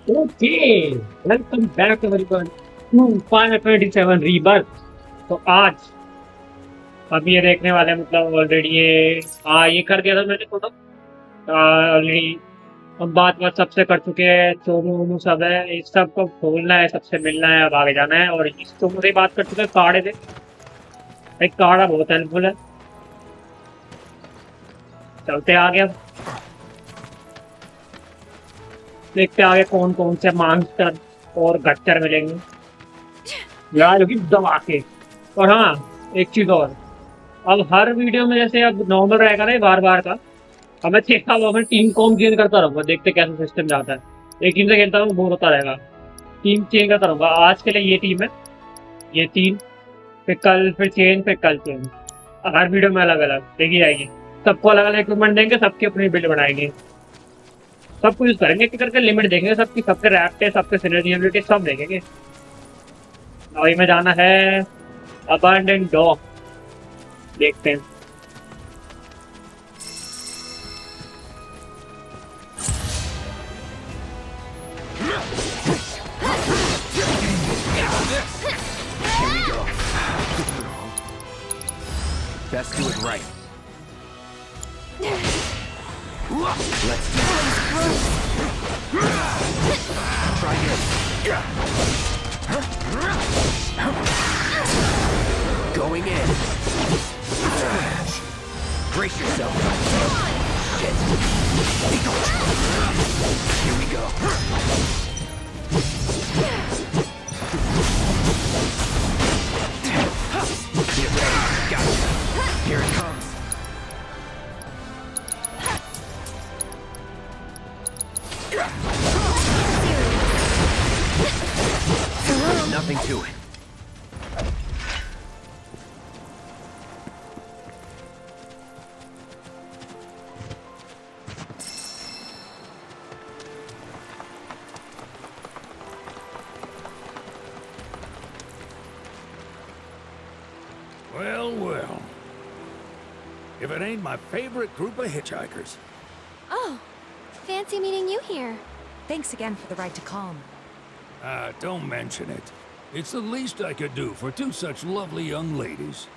Okay, welcome back everyone to Final 27 Rebirth। तो आज अब ये देखने वाले हैं, मतलब ऑलरेडी ये कर दिया था मैंने थोड़ा ऑलरेडी। अब बात सबसे कर चुके हैं, चोमू वोमू सब है, इस सब को खोलना है, सबसे मिलना है, अब आगे जाना है। और इस चोमू से ही बात कर चुके हैं काढ़े से। भाई काढ़ा बहुत हेल्पफुल है। चलते हैं आगे, अब देखते हैं आगे कौन कौन से मांस्टर और गट्टर मिलेंगे यार, क्योंकि दबा के। और हाँ, एक चीज और, अब हर वीडियो में जैसे अब नॉर्मल रहेगा ना बार बार का, अब मैं देखता हूँ, मैं टीम कॉम चेंज करता रहूंगा, देखते कैसा सिस्टम जाता है। एक टीम से खेलता हूँ, बोर होता रहेगा, टीम चेंज करता रहूंगा। आज के लिए ये टीम है, ये तीन, फिर कल फिर चेंज, फिर कल चेंज। हर वीडियो में अलग अलग देखी जाएगी। सबको अलग अलग इक्विपमेंट देंगे, सबकी अपनी बिल्ड बनाएंगे, सबको यूज करेंगे, एक करके लिमिट देखेंगे सबकी, सबके रैप्टे, सबके सिनर्जी एबिलिटी सब देखेंगे। अभी में जाना है अबंडेंट डॉक, देखते हैं। Here we go. Best do it right. Let's do this. Try this. Going in. Brace yourself. Shit. Here we go. Get ready. Gotcha. Here it comes. There's nothing to it. Well, well. If it ain't my favorite group of hitchhikers. Oh, fancy meeting you here. Thanks again for the ride to Calm. Don't mention it. It's the least I could do for two such lovely young ladies.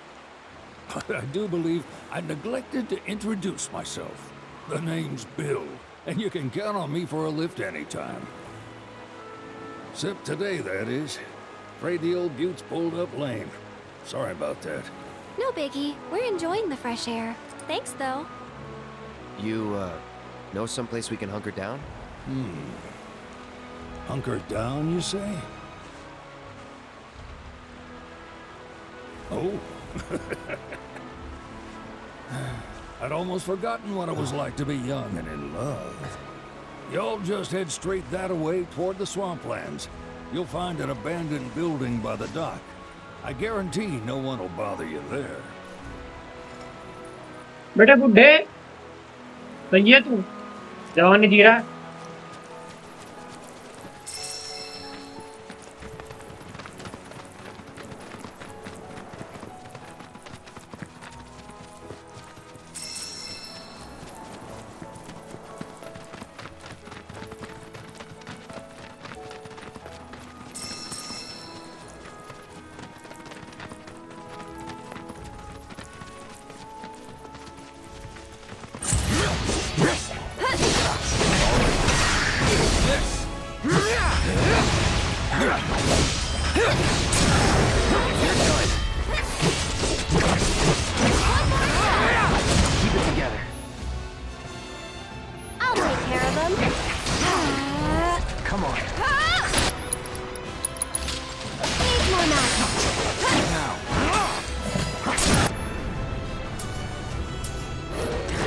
But I do believe I neglected to introduce myself. The name's Bill, and you can count on me for a lift anytime. Except today, that is. Afraid the old bute's pulled up lame. Sorry about that. No biggie. We're enjoying the fresh air. Thanks, though. You, know someplace we can hunker down? Hunker down, you say? Oh. I'd almost forgotten what it was like to be young and in love. Y'all just head straight that away toward the swamplands. You'll find an abandoned building by the dock. I guarantee no one will bother you there. बेटे बुड्ढे, सही है तू, जवानी जी रहा है। Keep it together. I'll take care of them. Come on. Need more magic. Now.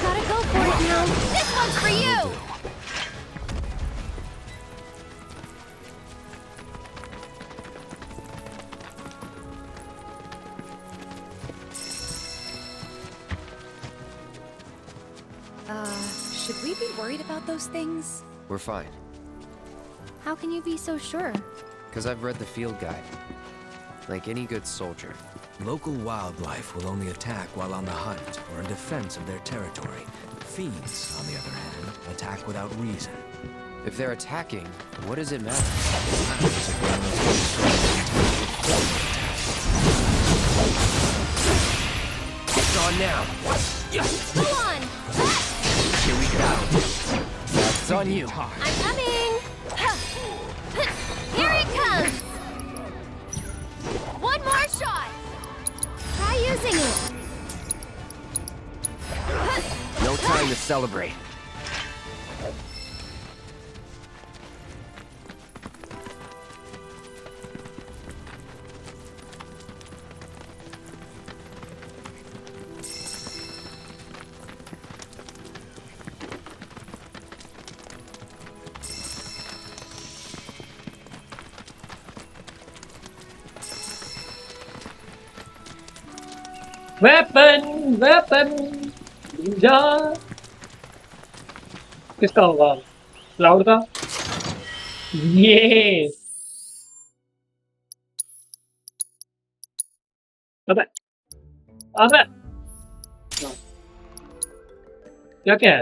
Gotta go for it now. This one's for you. Should we be worried about those things? We're fine. How can you be so sure? Because I've read the field guide. Like any good soldier. Local wildlife will only attack while on the hunt or in defense of their territory. Fiends, on the other hand, attack without reason. If they're attacking, what does it matter? It's on now. Go on! Here we go. That's on you. I'm coming! Here it comes! One more shot! Try using it! No time to celebrate. Weapon weapon Ninja किसका होगा cloud का ये अबे अबे क्या क्या है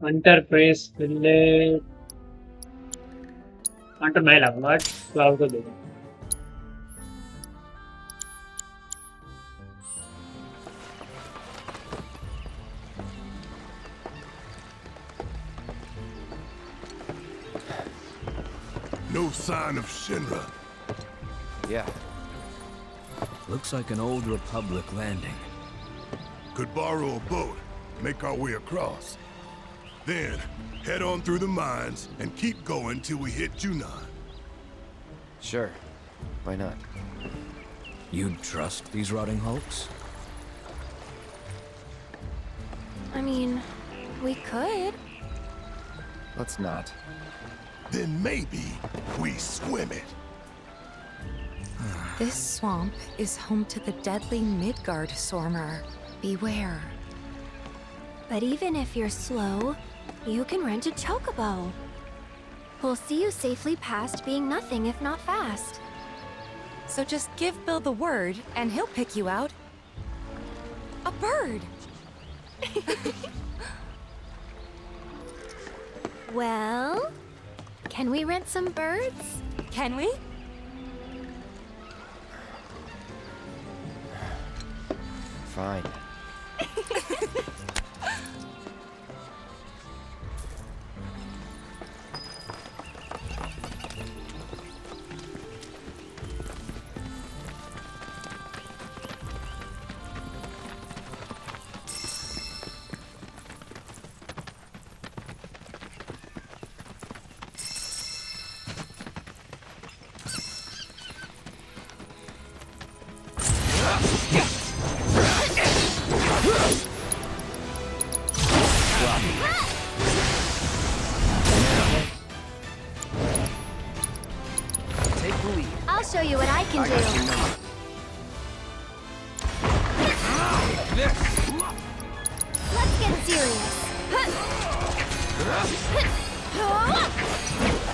Hunter press मिलने हंटर मैं लगूंगा क्लाउड को देगा No sign of Shinra. Yeah. Looks like an old Republic landing. Could borrow a boat, make our way across. Then, head on through the mines and keep going till we hit Junon. Sure. Why not? You'd trust these rotting hulks? I mean, we could. Let's not. Then maybe we swim it. This swamp is home to the deadly Midgard Swarmer. Beware. But even if you're slow, you can rent a Chocobo. We'll see you safely past being nothing if not fast. So just give Bill the word, and he'll pick you out. A bird! Well, can we rent some birds? Can we? Fine. Take the lead. I'll show you what I can I got your do. number. Let's get serious.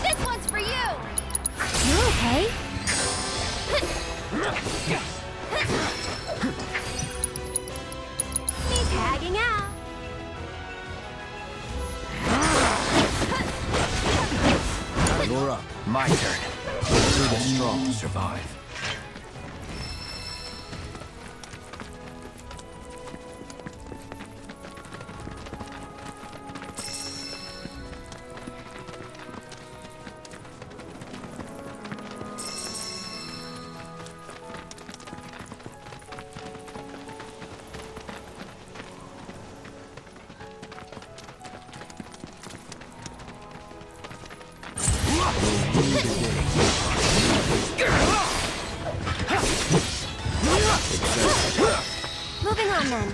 This one's for you. You okay? He's tagging out. You're up. My turn. Only the strong survive. Moving on then.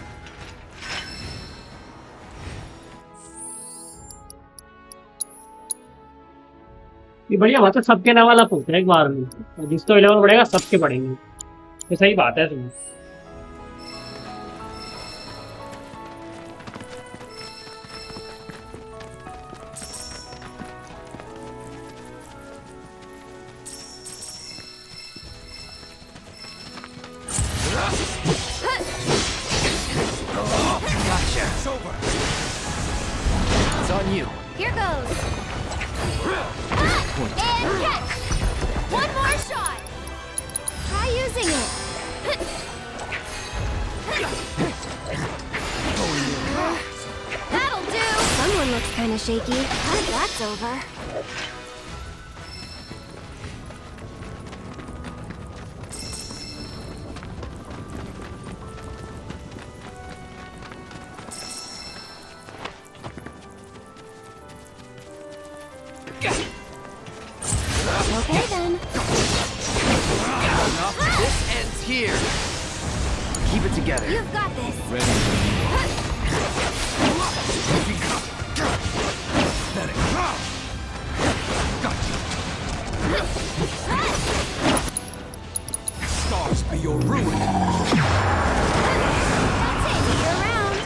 ये बढ़िया मतलब सबके level वाला पूछ रहे एक बार में जिसको लेवल बढ़ेगा सबके बढ़ेंगे ये सही बात है तुम्हें Gotcha. It's over. It's on you. Here goes. And catch! One more shot! Try using it! That'll do! Someone looks kinda shaky. Glad that's over. Okay then. Enough. This ends here. Keep it together. You've got this. Stars be your ruin. That's it. You're around.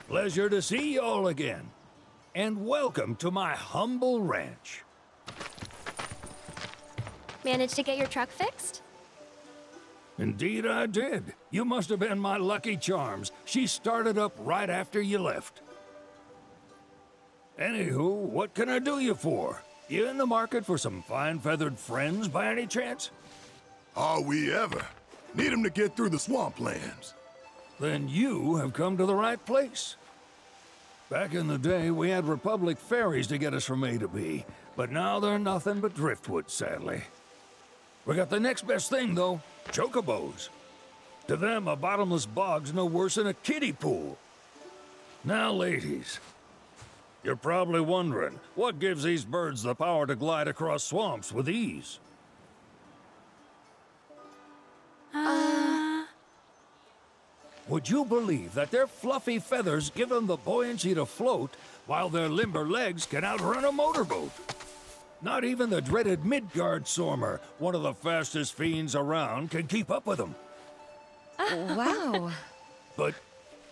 Pleasure to see y'all again. And welcome to my humble ranch. Managed to get your truck fixed? Indeed I did. You must have been my lucky charms. She started up right after you left. Anywho, what can I do you for? You in the market for some fine-feathered friends by any chance? Are we ever? Need 'em to get through the swamplands. Then you have come to the right place. Back in the day, we had Republic ferries to get us from A to B, but now they're nothing but driftwood, sadly. We got the next best thing, though, Chocobos. To them, a bottomless bog's no worse than a kiddie pool. Now, ladies, you're probably wondering, what gives these birds the power to glide across swamps with ease? Would you believe that their fluffy feathers give them the buoyancy to float, while their limber legs can outrun a motorboat? Not even the dreaded Midgard Sormer, one of the fastest fiends around, can keep up with them. Wow. But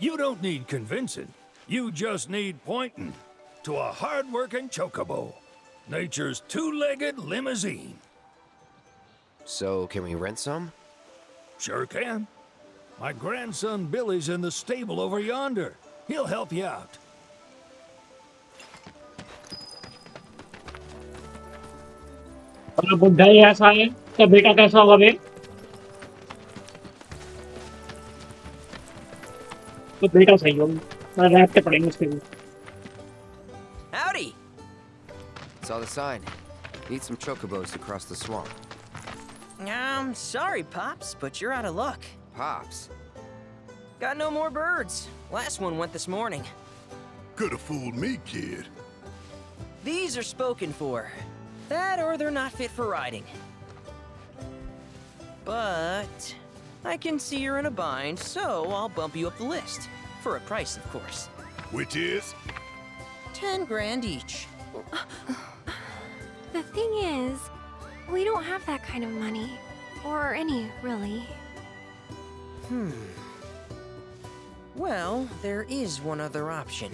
you don't need convincing. You just need pointing to a hard-working Chocobo. Nature's two-legged limousine. So, can we rent some? Sure can. My grandson Billy's in the stable over yonder. He'll help you out. और बुढ़ा ही ऐसा है तो बेटा कैसा होगा बे? तो बेटा सही होगा रैपते पड़ेंगे उसके लिए. Howdy! Saw the sign. Need some chocobos to cross the swamp. I'm sorry, Pops, but you're out of luck. Pops. Got no more birds. Last one went this morning. Could've fooled me, kid. These are spoken for. That or they're not fit for riding. But I can see you're in a bind, so I'll bump you up the list. For a price, of course. Which is? 10 grand each. The thing is, we don't have that kind of money. Or any, really. Well, there is one other option.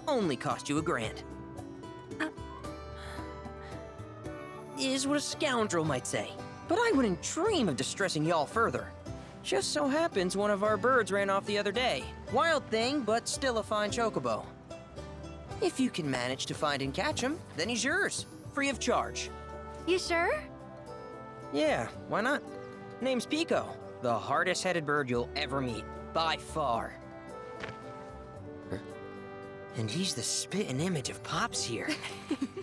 Only cost you $1,000. Is what a scoundrel might say. But I wouldn't dream of distressing y'all further. Just so happens one of our birds ran off the other day. Wild thing, but still a fine chocobo. If you can manage to find and catch him, then he's yours. Free of charge. You sure? Yeah, why not? Name's Pico. The hardest-headed bird you'll ever meet. By far. And he's the spitting image of Pops here.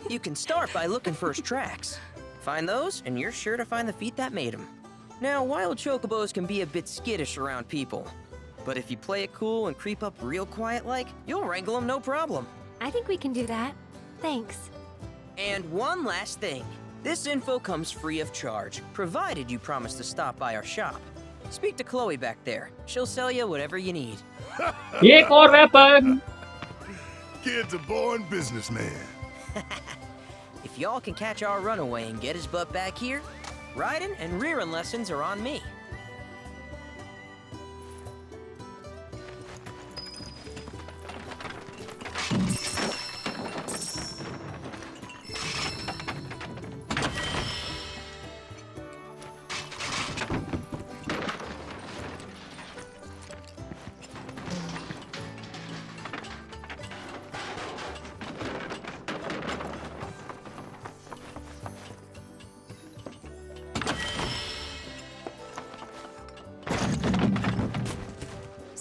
You can start by looking for his tracks. Find those, and you're sure to find the feet that made him. Now, wild chocobos can be a bit skittish around people. But if you play it cool and creep up real quiet-like, you'll wrangle them no problem. I think we can do that. Thanks. And one last thing. This info comes free of charge, provided you promise to stop by our shop. Speak to Chloe back there. She'll sell you whatever you need. एक और weapon. Kid's a born businessman. If y'all can catch our runaway and get his butt back here, riding and rearing lessons are on me.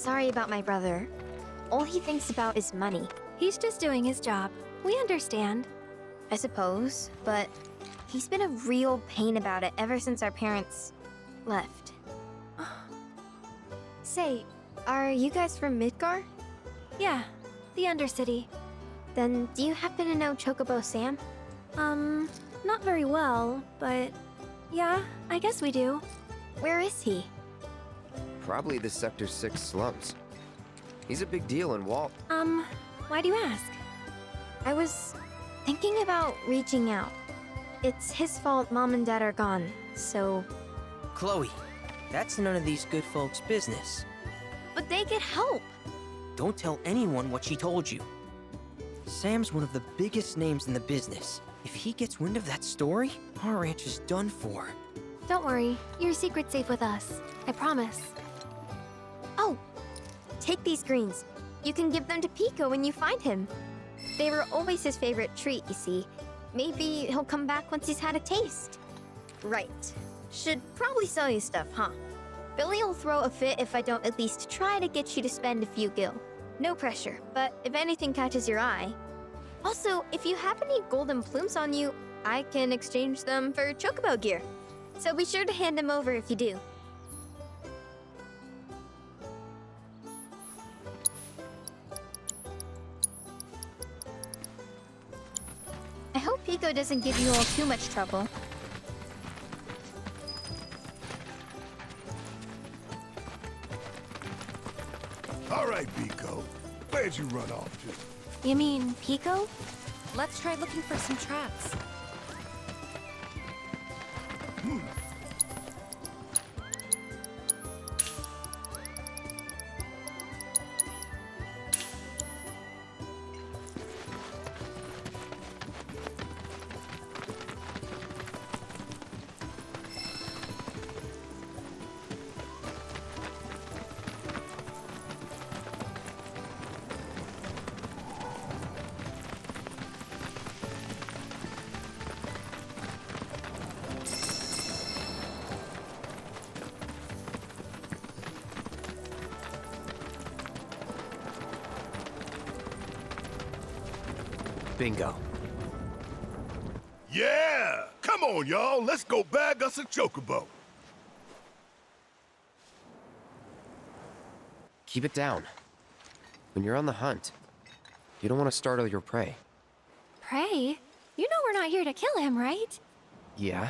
Sorry about my brother. All he thinks about is money. He's just doing his job. We understand. I suppose, but he's been a real pain about it ever since our parents left. Say, are you guys from Midgar? Yeah, the Undercity. Then do you happen to know Chocobo Sam? Not very well, but yeah, I guess we do. Where is he? Probably the Sector 6 slums. He's a big deal in Walt. Why do you ask? I was thinking about reaching out. It's his fault Mom and Dad are gone, so... Chloe, that's none of these good folks' business. But they get help! Don't tell anyone what she told you. Sam's one of the biggest names in the business. If he gets wind of that story, our ranch is done for. Don't worry, your secret's safe with us. I promise. Oh! Take these greens. You can give them to Pico when you find him. They were always his favorite treat, you see. Maybe he'll come back once he's had a taste. Right. Should probably sell you stuff, huh? Billy will throw a fit if I don't at least try to get you to spend a few gil. No pressure, but if anything catches your eye... Also, if you have any golden plumes on you, I can exchange them for Chocobo gear. So be sure to hand them over if you do. I hope Pico doesn't give you all too much trouble. All right, Pico. Where'd you run off to? You mean Pico? Let's try looking for some traps. Bingo. Yeah! Come on, y'all. Let's go bag us a Chocobo. Keep it down. When you're on the hunt, you don't want to startle your prey. Prey? You know we're not here to kill him, right? Yeah?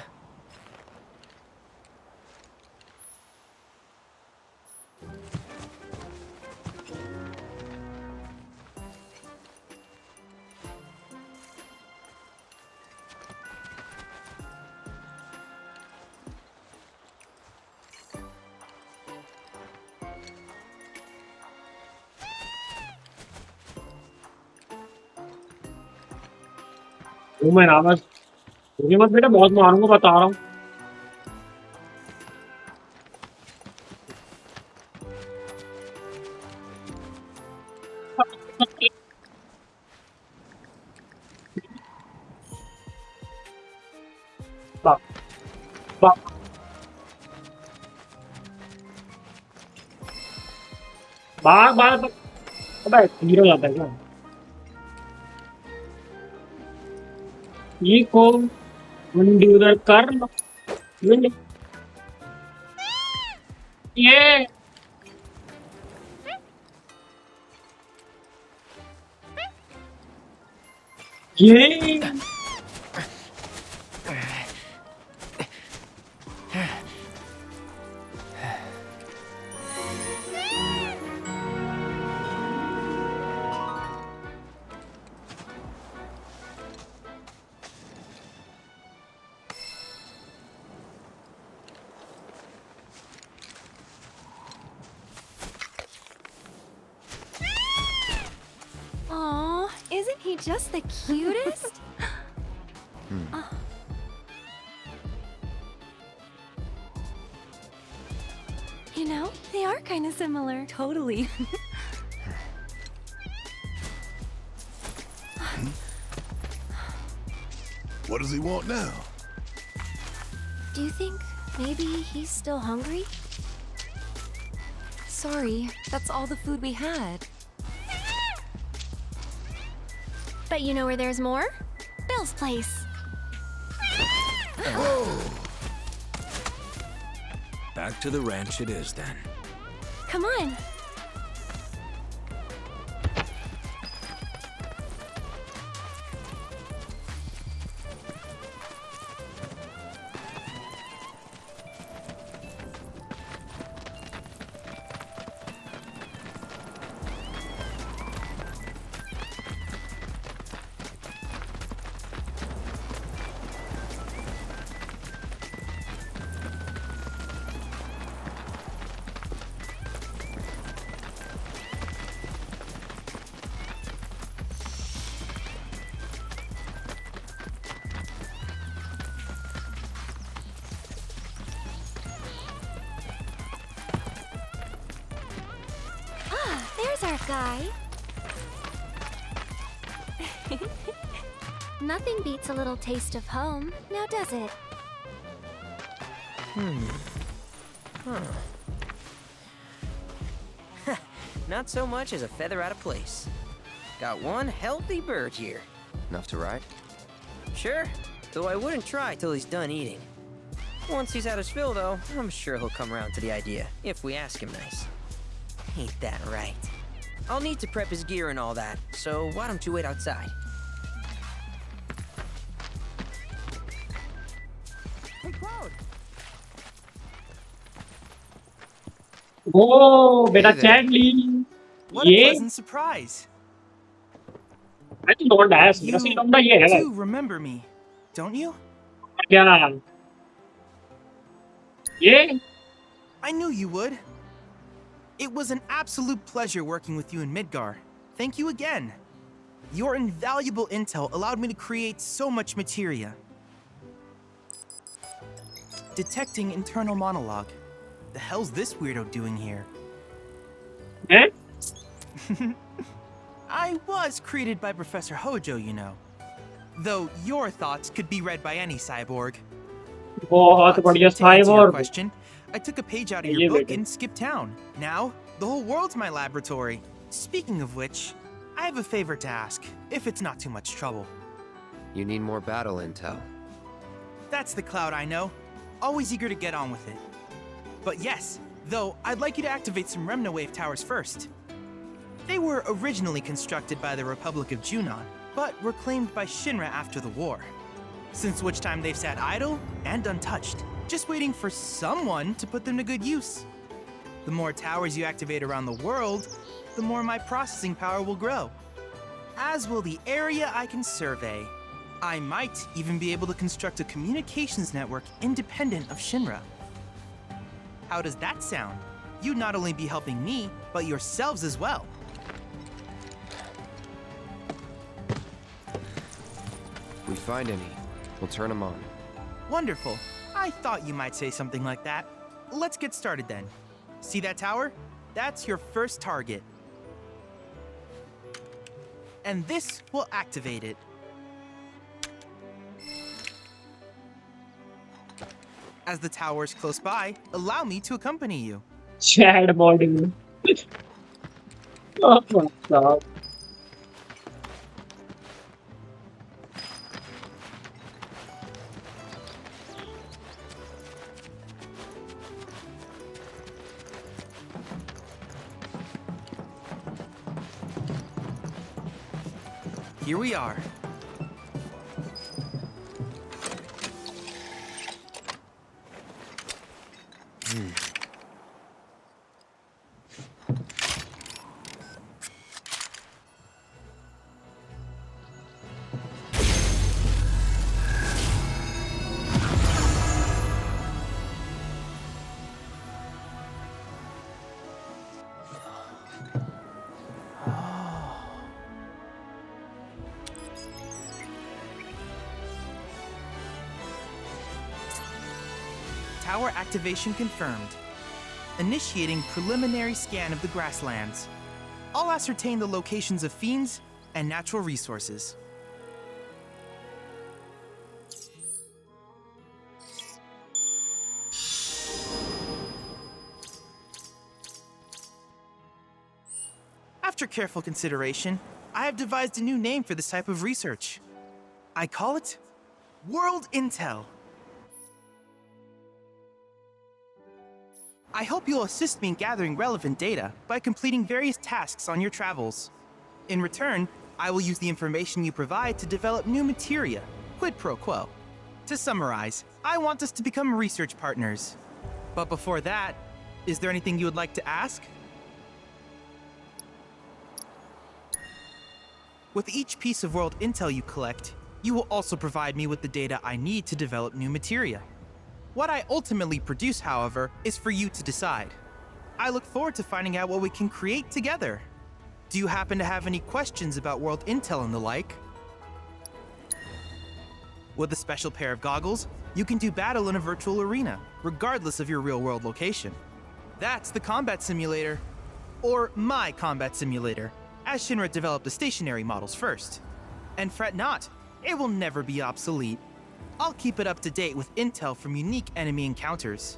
वो मैं ना बस मुझे मत बेटा बहुत मारूंगा बता रहा हूँ बाप बाप बाप बाप अबे हीरो जाता है क्या ये को वंडी उधर कर लो ये ये Aw, isn't he just the cutest? You know, they are kind of similar. Totally. What does he want now? Do you think maybe he's still hungry? sorry. That's all the food we had. But you know where there's more? Bill's place. Back to the ranch it is then. Come on. There's our guy. Nothing beats a little taste of home, now does it? Not so much as a feather out of place. Got one healthy bird here. Enough to ride? Sure, though I wouldn't try till he's done eating. Once he's had his fill, though, I'm sure he'll come around to the idea, if we ask him nice. Ain't that right? I'll need to prep his gear and all that, so why don't you wait outside? Hey, Cloud! Oh, बेटा Hey there. Chadley. What a ये pleasant surprise. I think don't ask. मेरा सही लौंडा ये है do remember me, don't you? क्या ये I knew you would. It was an absolute pleasure working with you in Midgar. Thank you again. Your invaluable intel allowed me to create so much materia. Detecting internal monologue. The hell's this weirdo doing here? हैं I was created by Professor Hojo, you know. Though your thoughts could be read by any cyborg. बहुत But बढ़िया to answer your cyborg. question, I took a page out of ये your book बेटे। and skipped town. Now, the whole world's my laboratory. Speaking of which, I have a favor to ask, if it's not too much trouble. You need more battle intel. That's the Cloud I know. Always eager to get on with it. But yes, though, I'd like you to activate some Remna Wave towers first. They were originally constructed by the Republic of Junon, but were claimed by Shinra after the war. Since which time they've sat idle and untouched, just waiting for someone to put them to good use. The more towers you activate around the world, the more my processing power will grow. As will the area I can survey. I might even be able to construct a communications network independent of Shinra. How does that sound? You'd not only be helping me, but yourselves as well. If we find any, we'll turn them on. Wonderful. I thought you might say something like that. Let's get started then. See that tower? That's your first target. And this will activate it. As the tower is close by, allow me to accompany you. Chad module. Oh my god. Here we are. Tower activation confirmed. Initiating preliminary scan of the grasslands. I'll ascertain the locations of fiends and natural resources. After careful consideration, I have devised a new name for this type of research. I call it World Intel. I hope you'll assist me in gathering relevant data by completing various tasks on your travels. In return, I will use the information you provide to develop new materia, quid pro quo. To summarize, I want us to become research partners. But before that, is there anything you would like to ask? With each piece of world intel you collect, you will also provide me with the data I need to develop new materia. What I ultimately produce, however, is for you to decide. I look forward to finding out what we can create together. Do you happen to have any questions about world intel and the like? With a special pair of goggles, you can do battle in a virtual arena, regardless of your real-world location. That's the combat simulator. Or my combat simulator, as Shinra developed the stationary models first. And fret not, it will never be obsolete. I'll keep it up to date with intel from unique enemy encounters.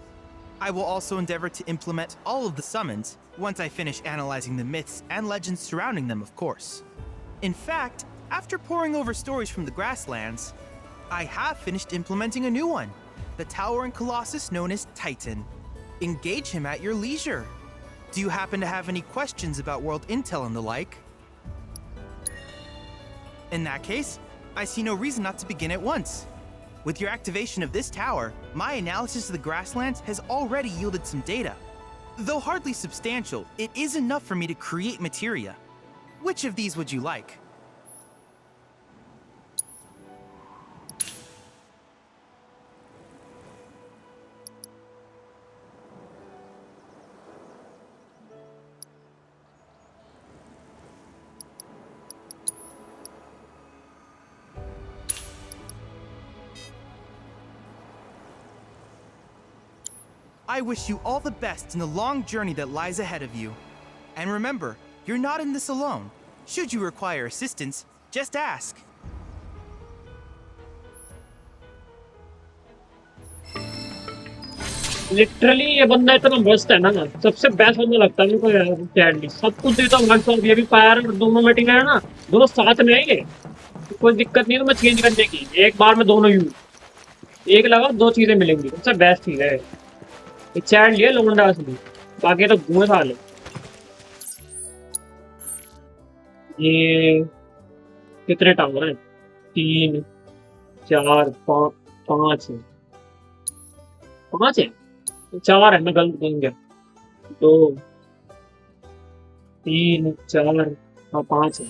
I will also endeavor to implement all of the summons once I finish analyzing the myths and legends surrounding them, of course. In fact, after poring over stories from the grasslands, I have finished implementing a new one, the towering colossus known as Titan. Engage him at your leisure. Do you happen to have any questions about world intel and the like? In that case, I see no reason not to begin at once. With your activation of this tower, my analysis of the grasslands has already yielded some data. Though hardly substantial, it is enough for me to create materia. Which of these would you like? I wish you all the best in the long journey that lies ahead of you. And remember, you're not in this alone. Should you require assistance, just ask. Literally ये बंदा इतना मस्त है ना, सबसे best बंदा लगता है मेरे को चैंडी। सब कुछ देता हूँ, वर्कशॉप ये भी फायर और दोनों मीटिंग है ना, दोनों साथ में है ये। कोई दिक्कत नहीं है तो मैं चेंज करने की, एक बार में दोनों यूज, एक लगा दो चीजें मिलेंगी, सबसे बेस्ट चीज है ये। चैंड लिया लोंडा असली, बाकी तो घूमे साले। ये कितने टावर हैं? 3 4 5 है, 5 है, 4 है, मैं गलत बोल गया। 2 3 4 हाँ 5 है।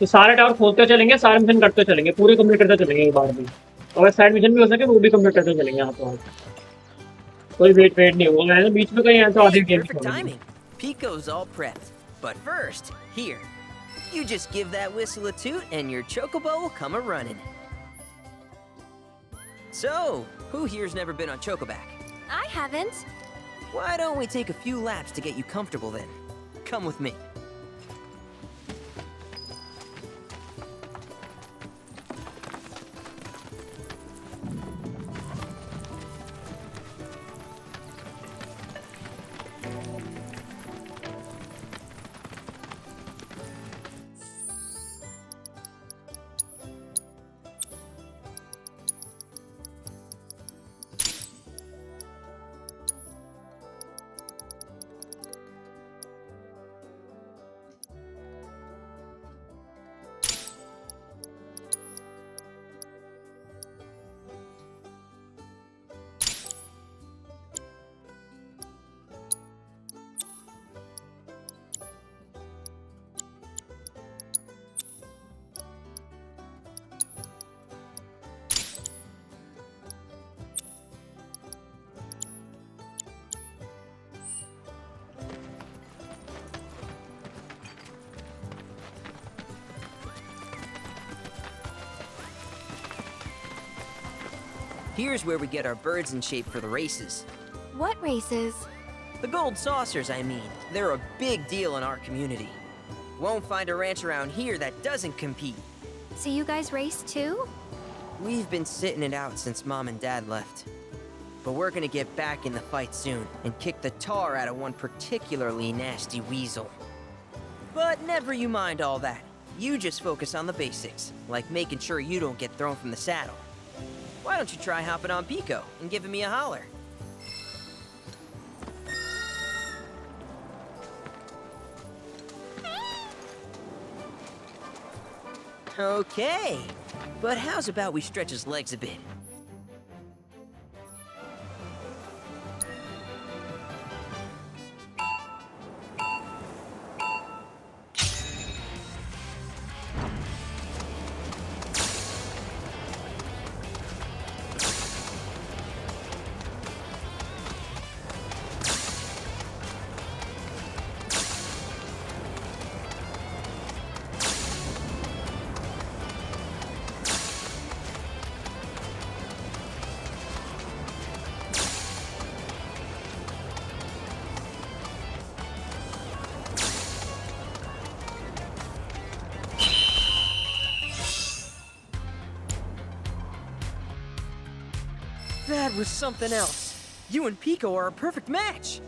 तो सारे टावर खोलते चलेंगे, सारे मिशन करते चलेंगे, पूरे कंप्लीट करते चलेंगे एक बार में। अगर साइड मिशन भी हो सके वो भी कंप्लीट करते चलेंगे। यहाँ तो कोई वेट नहीं होगा, है ना, बीच में कहीं है तो आधी game timing. Pico's all prepped. But first, here. You just give that whistle a toot and your Chocobo will come a-running. So, who here's never been on Chocoback? I haven't. Why don't we take a few laps to get you comfortable then? Come with me. Here's where we get our birds in shape for the races. What races? The gold saucers, I mean. They're a big deal in our community. Won't find a ranch around here that doesn't compete. So you guys race too? We've been sitting it out since Mom and Dad left. But we're gonna get back in the fight soon and kick the tar out of one particularly nasty weasel. But never you mind all that. You just focus on the basics, like making sure you don't get thrown from the saddle. Why don't you try hopping on Pico and giving me a holler? Okay, but how's about we stretch his legs a bit? That was something else. You and Pico are a perfect match.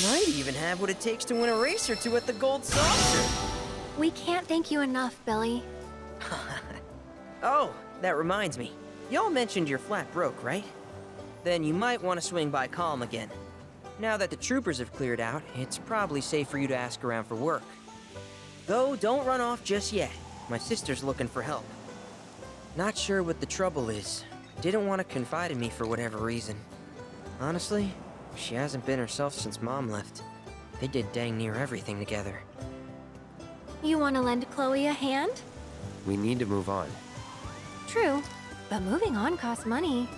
Might even have what it takes to win a race or two at the Gold Saucer. We can't thank you enough, Billy. Oh, that reminds me. Y'all mentioned you're flat broke, right? Then you might want to swing by Calm again. Now that the troopers have cleared out, it's probably safe for you to ask around for work. Though, don't run off just yet. My sister's looking for help. Not sure what the trouble is. Didn't want to confide in me for whatever reason. Honestly, she hasn't been herself since Mom left. They did dang near everything together. You want to lend Chloe a hand? We need to move on. True, but moving on costs money.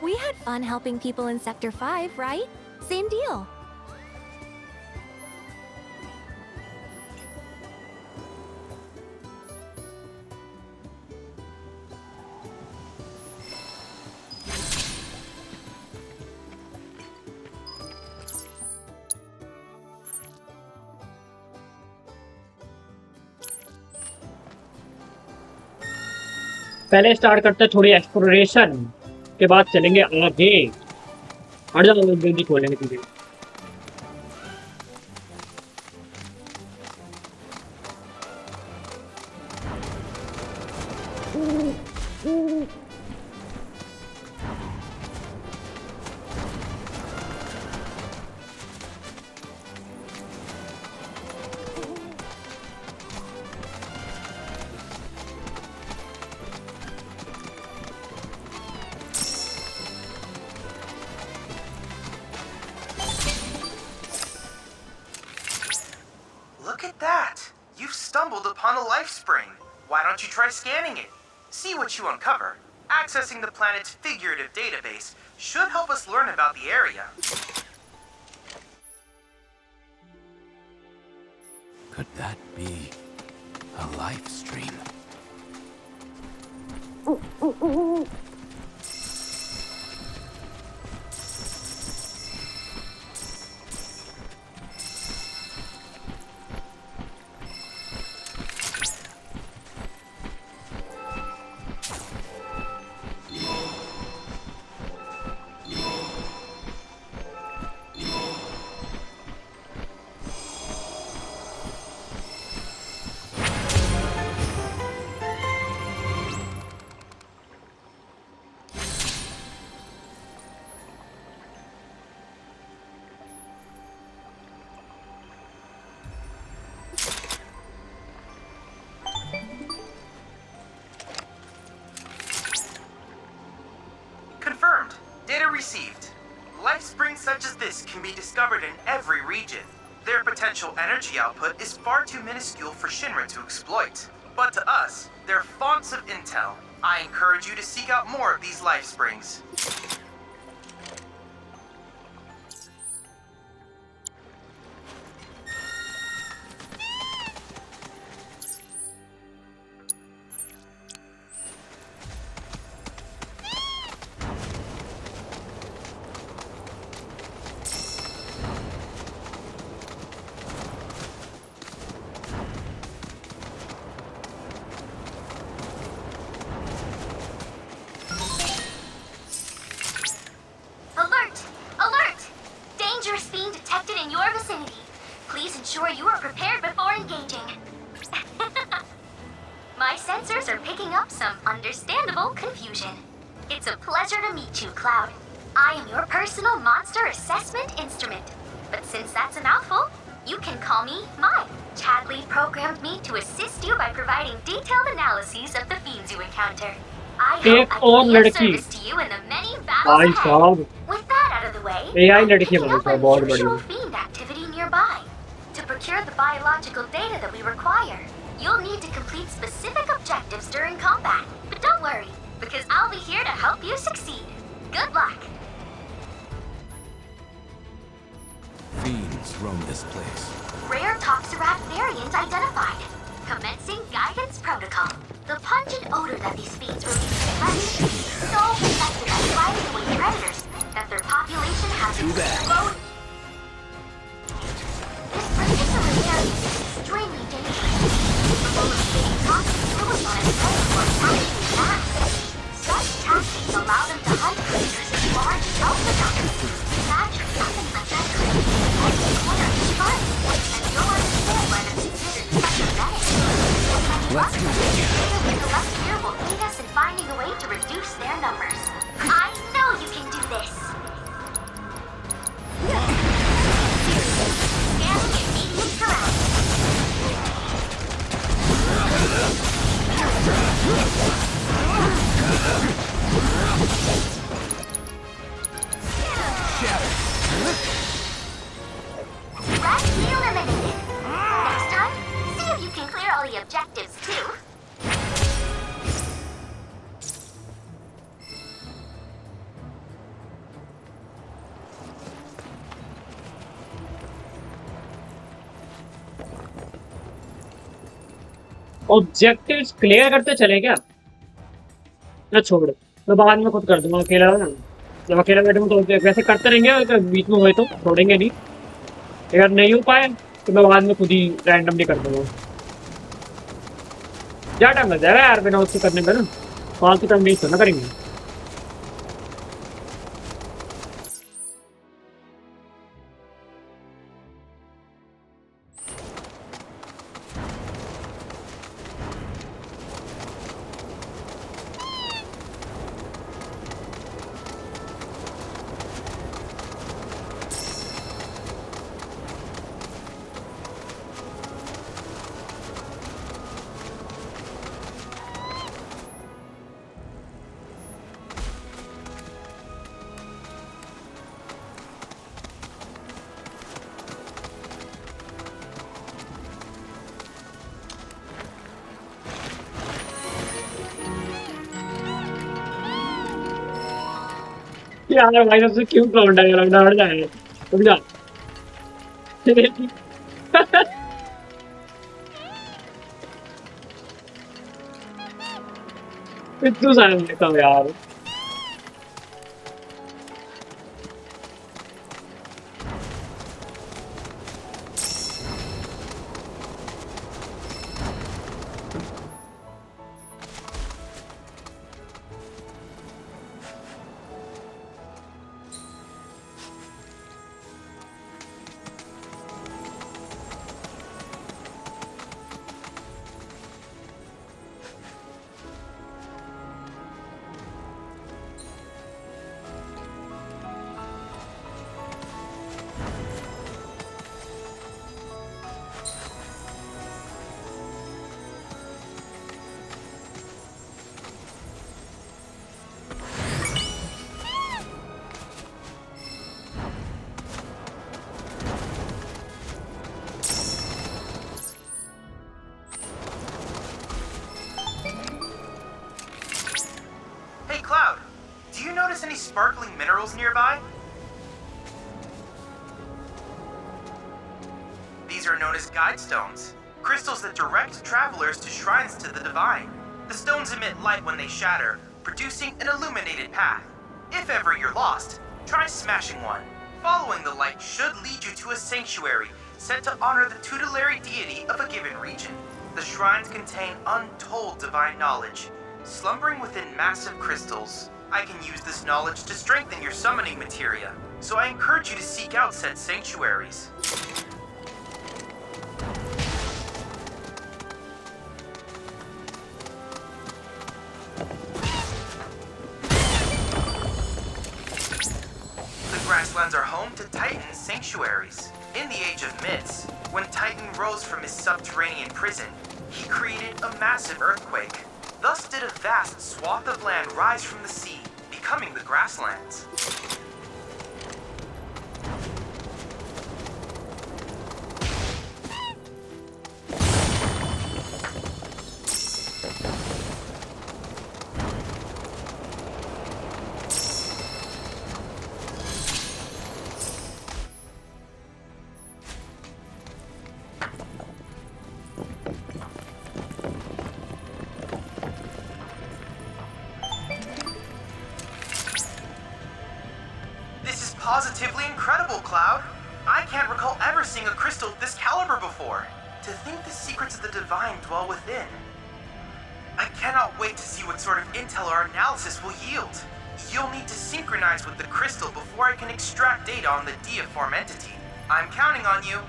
We had fun helping people in Sector 5, right? Same deal. पहले start करते हैं थोड़ी exploration के बाद चलेंगे आगे। हट जाओ, जल्दी खोलेंगे चीजें। Look at that! You've stumbled upon a life spring. Why don't you try scanning it? See what you uncover. Accessing the planet's figurative database should help us learn about the area. Could that be a life stream? Confirmed. Data received. Life springs such as this can be discovered in every region. Their potential energy output is far too minuscule for Shinra to exploit. But to us, they're fonts of intel. I encourage you to seek out more of these life springs. sure you are prepared before engaging. My sensors are picking up some understandable confusion. It's a pleasure to meet you, Cloud. I am your personal monster assessment instrument. But since that's a mouthful, you can call me Mai. Chadley programmed me to assist you by providing detailed analyses of the fiends you encounter. I hope एक I और can be of लड़की service to you in the many battles भाई ahead. साहब With that out of the way, AI I'm लड़की picking भाई up साहब बहुत unusual बढ़िया fiend activity nearby. To procure the biological data that we require, you'll need to complete specific objectives during combat. But don't worry, because I'll be here to help you succeed. Good luck. Fiends roam this place. Rare Toxarat variant identified. Commencing guidance protocol. The pungent odor that these fiends release in flesh is so effective at driving away predators that their population has exploded. This particular variant is extremely dangerous. Capable of creating toxic fluids on its reservoir attacking in mass. Such tactics allow them to hunt creatures as large as Alpha. Imagine something like that creating every corner of the fun, and you'll understand why they're considered such a menace. Let's do The data we collect here will aid us in finding a way to reduce their numbers. I know you can do this. Scanning immediate surroundings. Threat eliminated. Next time, see if you can clear all the objectives too. Objectives clear करते चले क्या ना छोड़ मैं बाद में खुद कर दूंगा अकेला ना जब अकेला बैठूंगा तो वैसे करते रहेंगे अगर बीच में हुए तो छोड़ेंगे नहीं अगर नहीं हो पाए तो मैं बाद में खुद ही रैंडमली कर दूंगा क्या टाइम लग जाएगा यार बिना उसको करने में ना फालतू टाइम वेस्ट ना करेंगे यार भाई सबसे क्यों क्लाउड डायलॉग डाल जाए रुक जा तू सामने देखा यार Hey, Cloud, do you notice any sparkling minerals nearby? These are known as guide stones, crystals that direct travelers to shrines to the divine. The stones emit light when they shatter, producing an illuminated path. If ever you're lost, try smashing one. Following the light should lead you to a sanctuary set to honor the tutelary deity of a given region. The shrines contain untold divine knowledge, slumbering within massive crystals. I can use this knowledge to strengthen your summoning materia, so I encourage you to seek out said sanctuaries. grasslands are home to Titan sanctuaries. In the Age of Myths, when Titan rose from his subterranean prison, he created a massive earthquake. Thus did a vast swath of land rise from the sea, becoming the grasslands. Positively incredible, Cloud. I can't recall ever seeing a crystal of this caliber before. To think the secrets of the divine dwell within. I cannot wait to see what sort of intel our analysis will yield. You'll need to synchronize with the crystal before I can extract data on the deiform entity. I'm counting on you.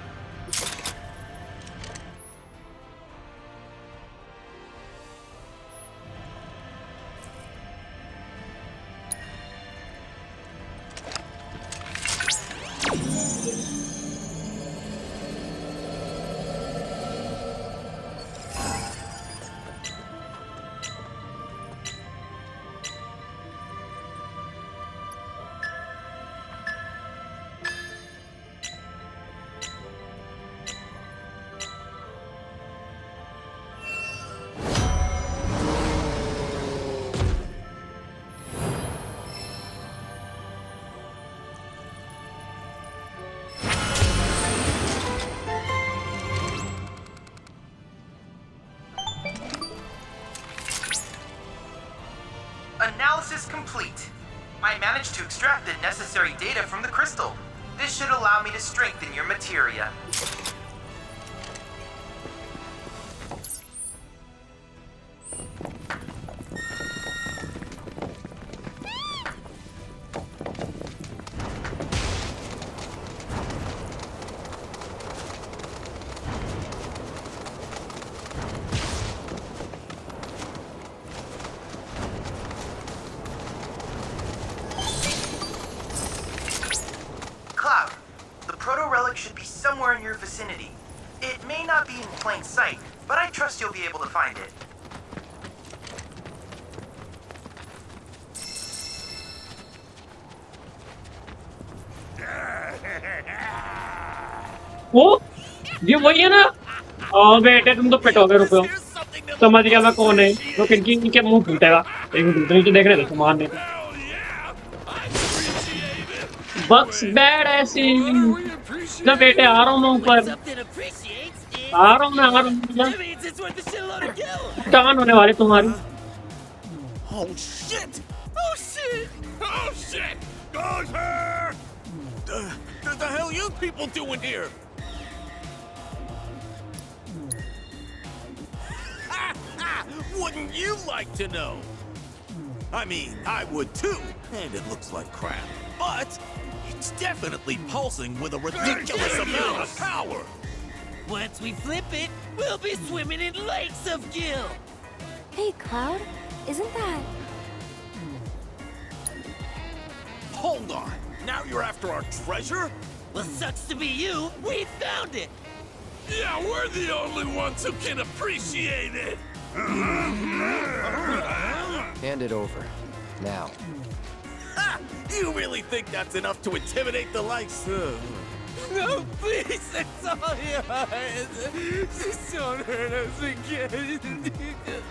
Analysis complete. I managed to extract the necessary data from the crystal. This should allow me to strengthen your materia. Cloud, the proto-relic should be somewhere in your vicinity. It may not be in plain sight, but I trust you'll be able to find it. वो ये वही है ना। बेटे तुम तो पिटोगे, रुको। समझ गया मैं कौन है। तो इनके मुंह फूटेगा। एक मिनट नीचे देख रहे थे सामान नहीं। बक्स बैड ऐसी ना बेटे, आ रहा हूँ मैं ऊपर, आ रहा हूँ मैं, आ रहा हूँ। कहां होने वाले तुम्हारी? Oh shit! Oh shit! Oh shit! Goes her! The hell you people doing here? Wouldn't you like to know? I mean, I would too, and it looks like crap, but it's definitely pulsing with a ridiculous amount of power. Once we flip it, we'll be swimming in lakes of gil. Hey, Cloud, isn't that... Hold on, now you're after our treasure? Well, sucks to be you, we found it. Yeah, we're the only ones who can appreciate it. Hand it over. Now. Ha! You really think that's enough to intimidate the likes of... No, please, it's all yours. Just don't hurt us again.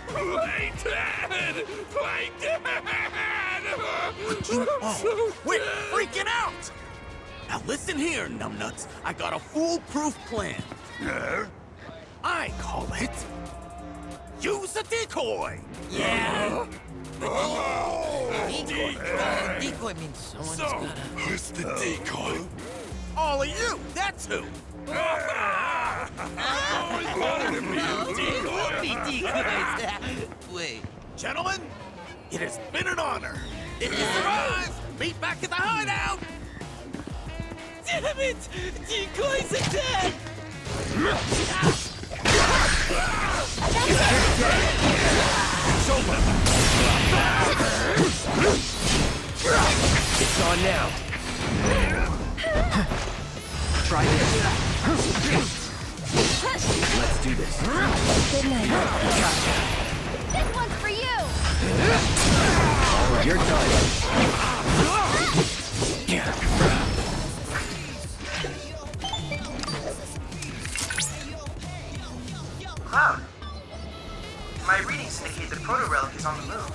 Play dead! Play dead! Would you all quit freaking out? Now listen here, numbnuts. I got a foolproof plan. I call it... Use a decoy! Yeah? Decoy. Decoy means someone's So, gotta... who's the decoy? All of you, that's who! I always wanted to be a decoy! decoys. Wait. Gentlemen, it has been an honor. If you survive, meet back at the hideout! Damn it! Decoys attack! It's on now. Try this. Let's do this. Good night. Gotcha. This one's for you! You're done. Cloud. My readings indicate the proto-relic is on the move.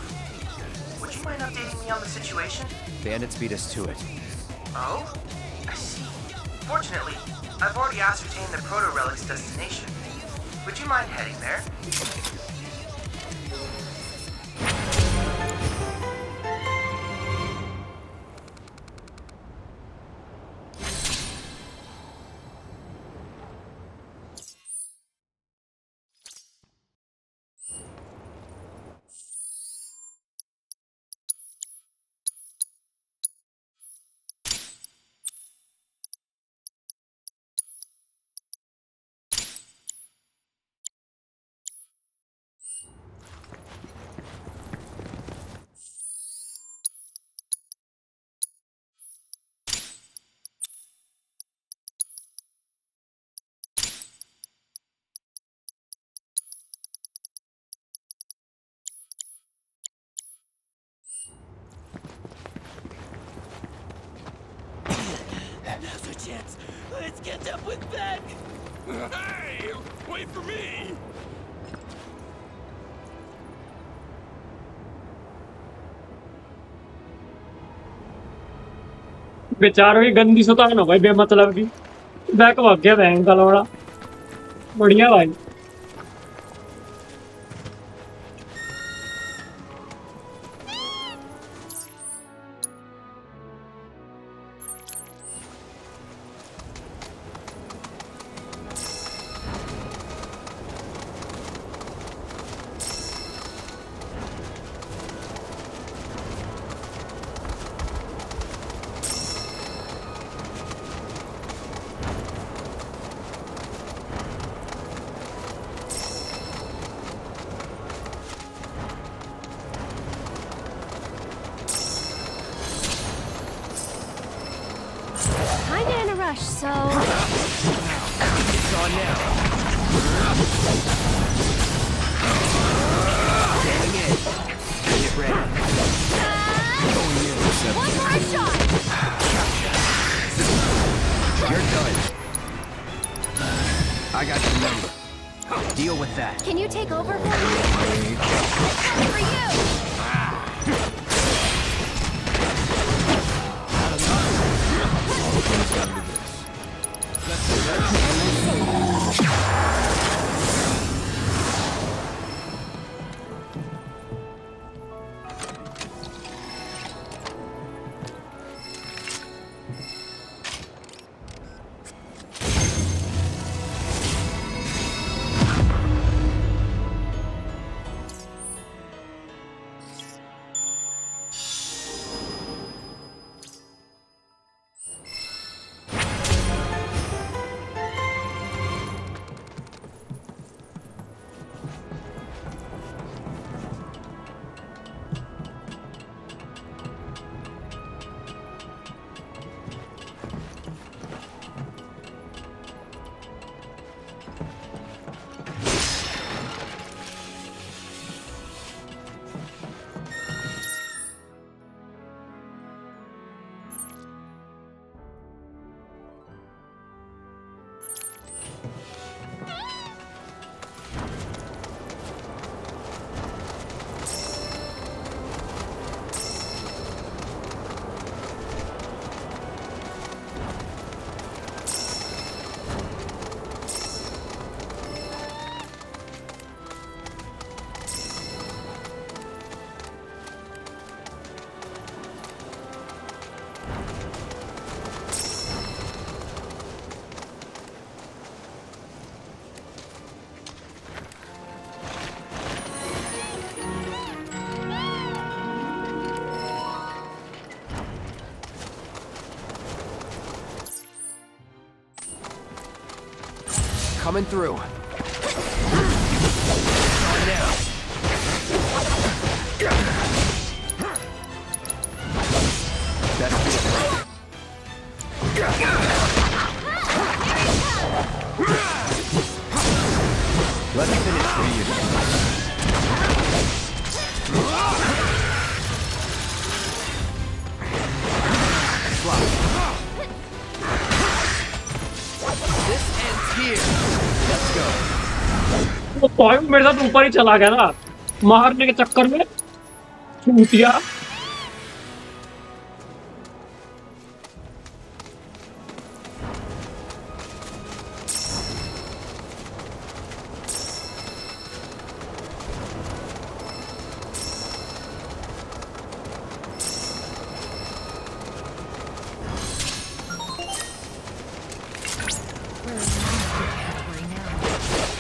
Would you mind updating me on the situation? Bandits beat us to it. Oh? I see. Fortunately, I've already ascertained the proto-relic's destination. Would you mind heading there? Now's our chance. Let's catch up with Ben. Hey, wait for me. बेचारों की गंदी सुतान हो भाई बेमतलब की। Back भाग गया bank का लौड़ा। बढ़िया भाई। Kinda in a rush, so... It's on now. Standing in. Get ready. Going in. One more shot! You're done. I got your number. Deal with that. Can you take over for me? That's for you! Coming through. On now. That's it. This ends here. Let's go. वो point मेरे साथ ऊपर ही चला गया ना मारने के चक्कर में छूट गया।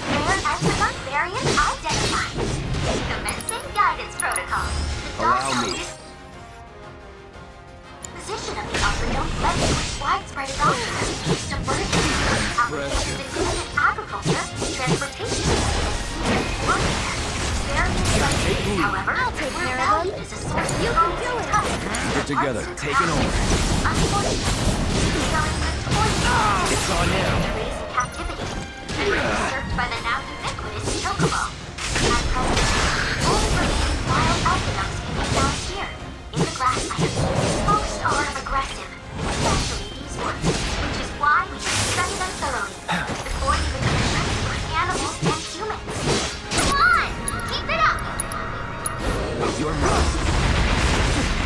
Rare Epsilon variant identified. Commencing guidance protocol. The Allow dog me. Position of the unknown led to its widespread adoption. Subversion. Applications included agriculture, transportation, and warfare. Various strategies, however, were valued as a source of Keep it together. Taking over. It's on now. Raised in captivity. Served by the now ubiquitous Chocobo. At present, only remaining wild alphabets can be found here, in the grasslands. Most are aggressive, especially these ones, which is why we should study them thoroughly before you become entrenched with animals and humans. Come on! Keep it up! You're right.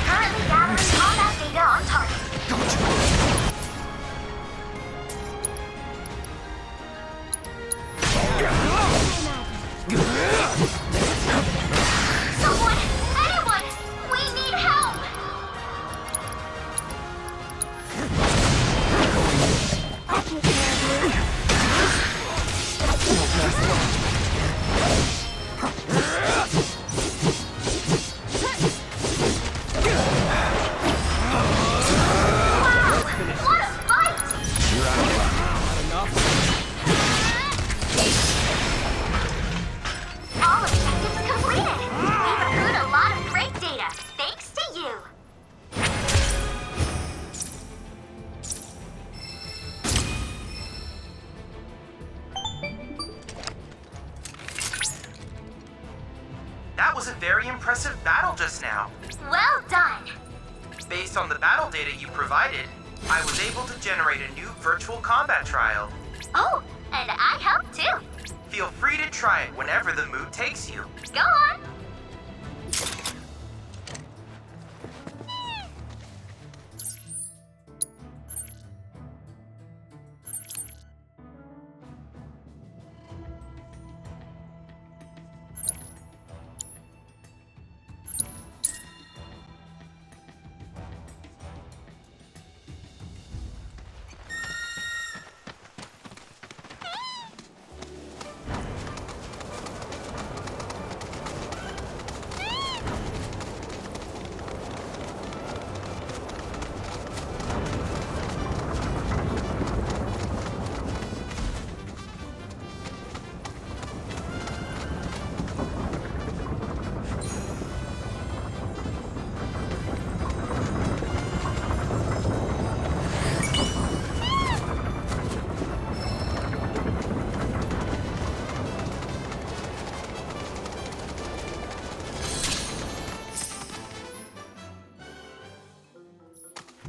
Currently gathering combat data on target. Someone! Anyone! We need help! I'll take care of you. Wow! What a fight! You're out of luck. Not enough. All objectives completed! We've accrued a lot of great data, thanks to you! That was a very impressive battle just now. Well done! Based on the battle data you provided, I was able to generate a new virtual combat trial. Oh, and I helped too! Feel free to try it whenever the mood takes you. Go on!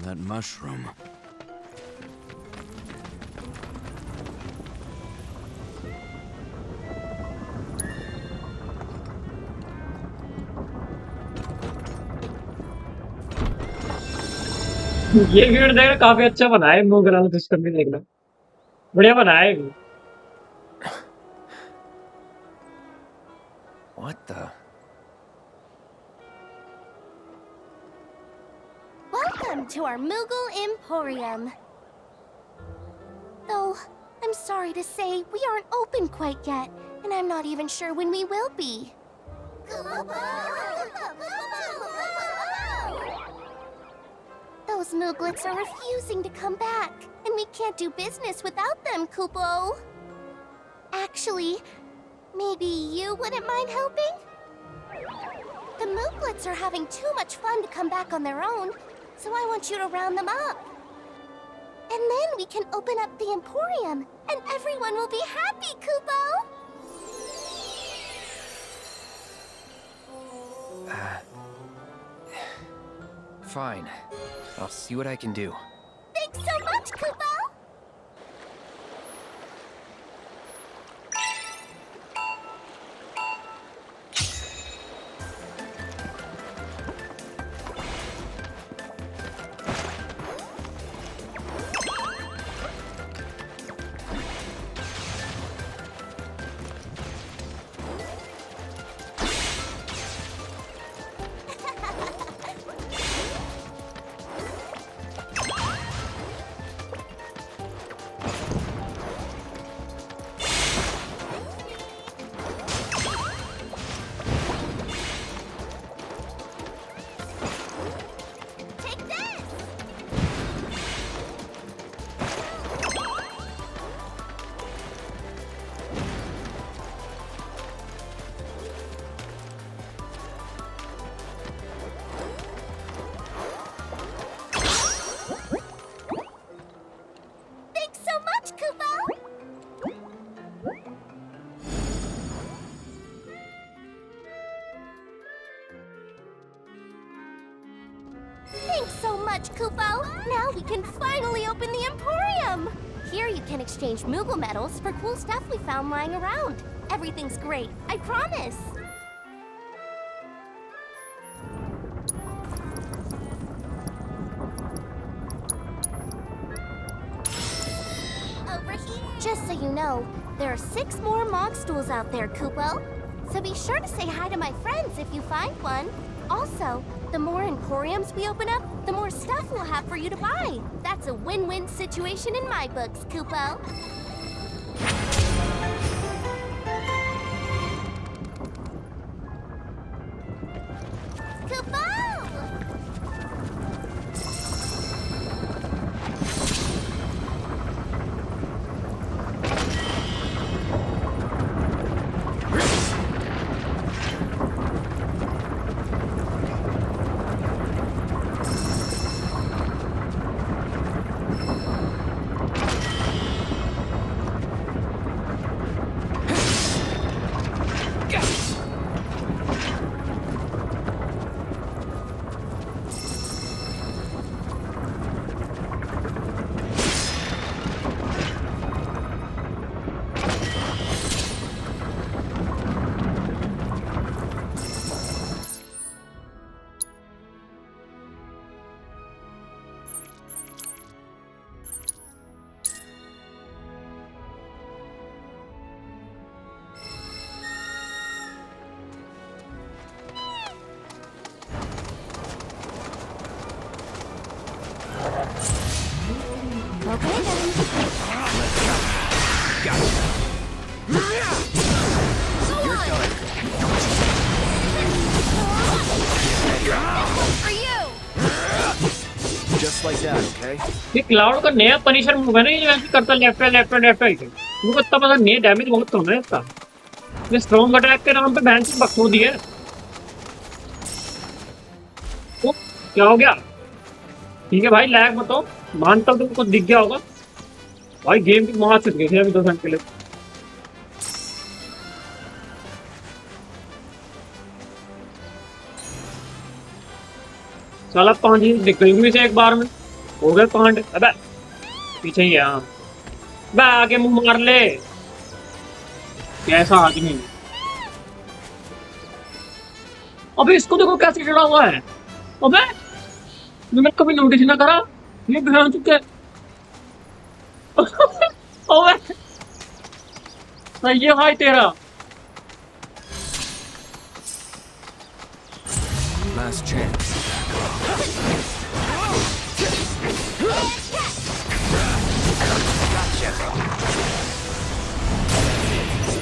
That mushroom. ये gate देखना काफी अच्छा बना है move कराना system भी देखना बढ़िया बना है। What the? Welcome to our Moogle Emporium. Though, I'm sorry to say, we aren't open quite yet, and I'm not even sure when we will be. Those Mooglets are refusing to come back, and we can't do business without them, Kupo. Actually, maybe you wouldn't mind helping? The Mooglets are having too much fun to come back on their own, so I want you to round them up. And then we can open up the Emporium, and everyone will be happy, Kupo! Fine. I'll see what I can do. Thanks so much, Kupo! Thanks so much, Kupo! Now we can finally open the Emporium! Here you can exchange Moogle medals for cool stuff we found lying around. Everything's great, I promise! Over here! Just so you know, there are 6 more Mog Stools out there, Kupo. So be sure to say hi to my friends if you find one. Also, the more Emporiums we open up, the more stuff we'll have for you to buy. That's a win-win situation in my books, Kupo. Kupo! Okay then. Gotcha. You're done. For you! Just like that, okay? ये cloud का नया Punisher move है ना, ये वैसे करता left right मुझको इतना पता नहीं, डैमेज बहुत कम है इसका। ये स्ट्रॉन्ग अटैक के नाम पे बहन से बकचोदी है। ओ, क्या हो गया? ठीक है भाई, लैग मत हो, मानता हूँ तुमको दिख गया होगा भाई। गेम की मौत से गई थी अभी 2 घंटे के लिए। साला 5 ही दिख गई हुई से एक बार में, हो गए कांड। अबे पीछे ही है, हाँ बे आगे मुंह मार ले, कैसा आदमी। अबे इसको देखो कैसे चढ़ा हुआ है। अबे मैंने कभी नोटिस ना करा, ये ध्यान चुके। अबे सही है भाई तेरा। Last chance. Gotcha.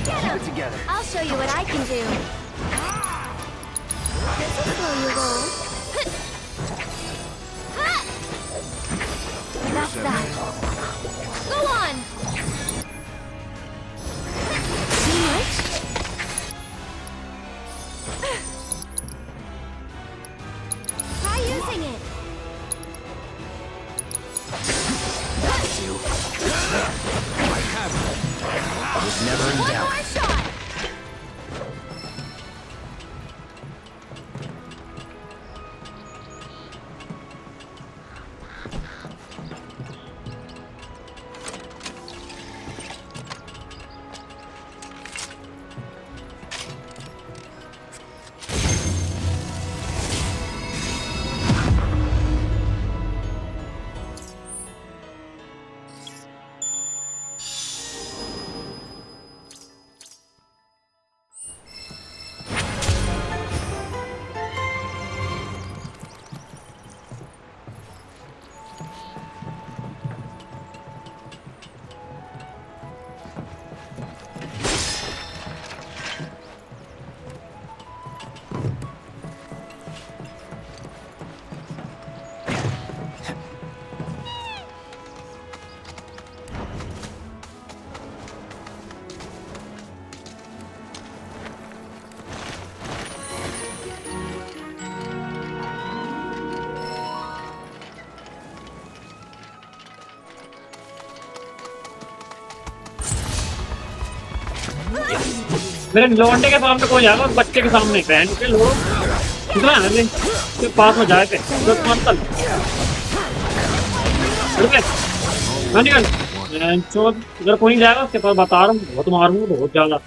Keep it together. I'll show you what I can do. This'll slow you roll. That's that. Go on! Too much? Try using it. You. I have it. I was never in One doubt. more shot! मेरे लौंडे के सामने कोई जाएगा और बच्चे के सामने बहन के लोग कितना है मेरे के पास में जाए थे तो मत चल हाँ निकल चोद इधर कोई नहीं जाएगा उसके पास बता रहा हूँ बहुत मारूंगा बहुत ज्यादा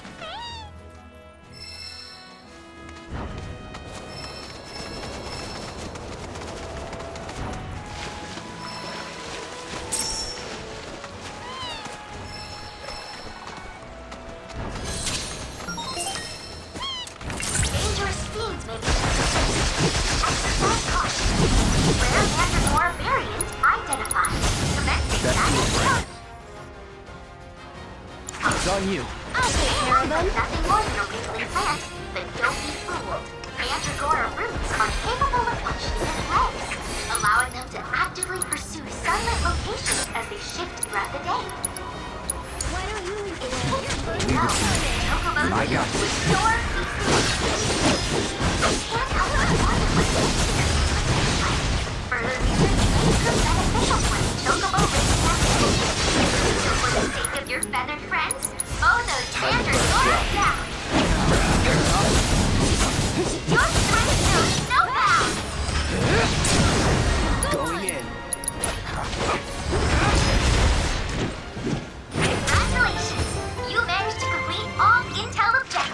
Dangerous fiends may be exercise caution. Rare mandragora variant identified. Commencing diagnosis. It's on you. I'll take care of them. Nothing more than a weakling plant, but don't be fooled. Mandragora roots are capable of functioning as legs, allowing them to actively pursue sunlit locations as they shift throughout the day. Why don't you leave I got you. Restore feasting. Can't help but wonder what the further research may prove beneficial for the Chocobo raising activity. So for the sake of your feathered friends, mow those mandragora down. Your strength knows no bounds. Going in. Congratulations! You managed to complete all intel objectives.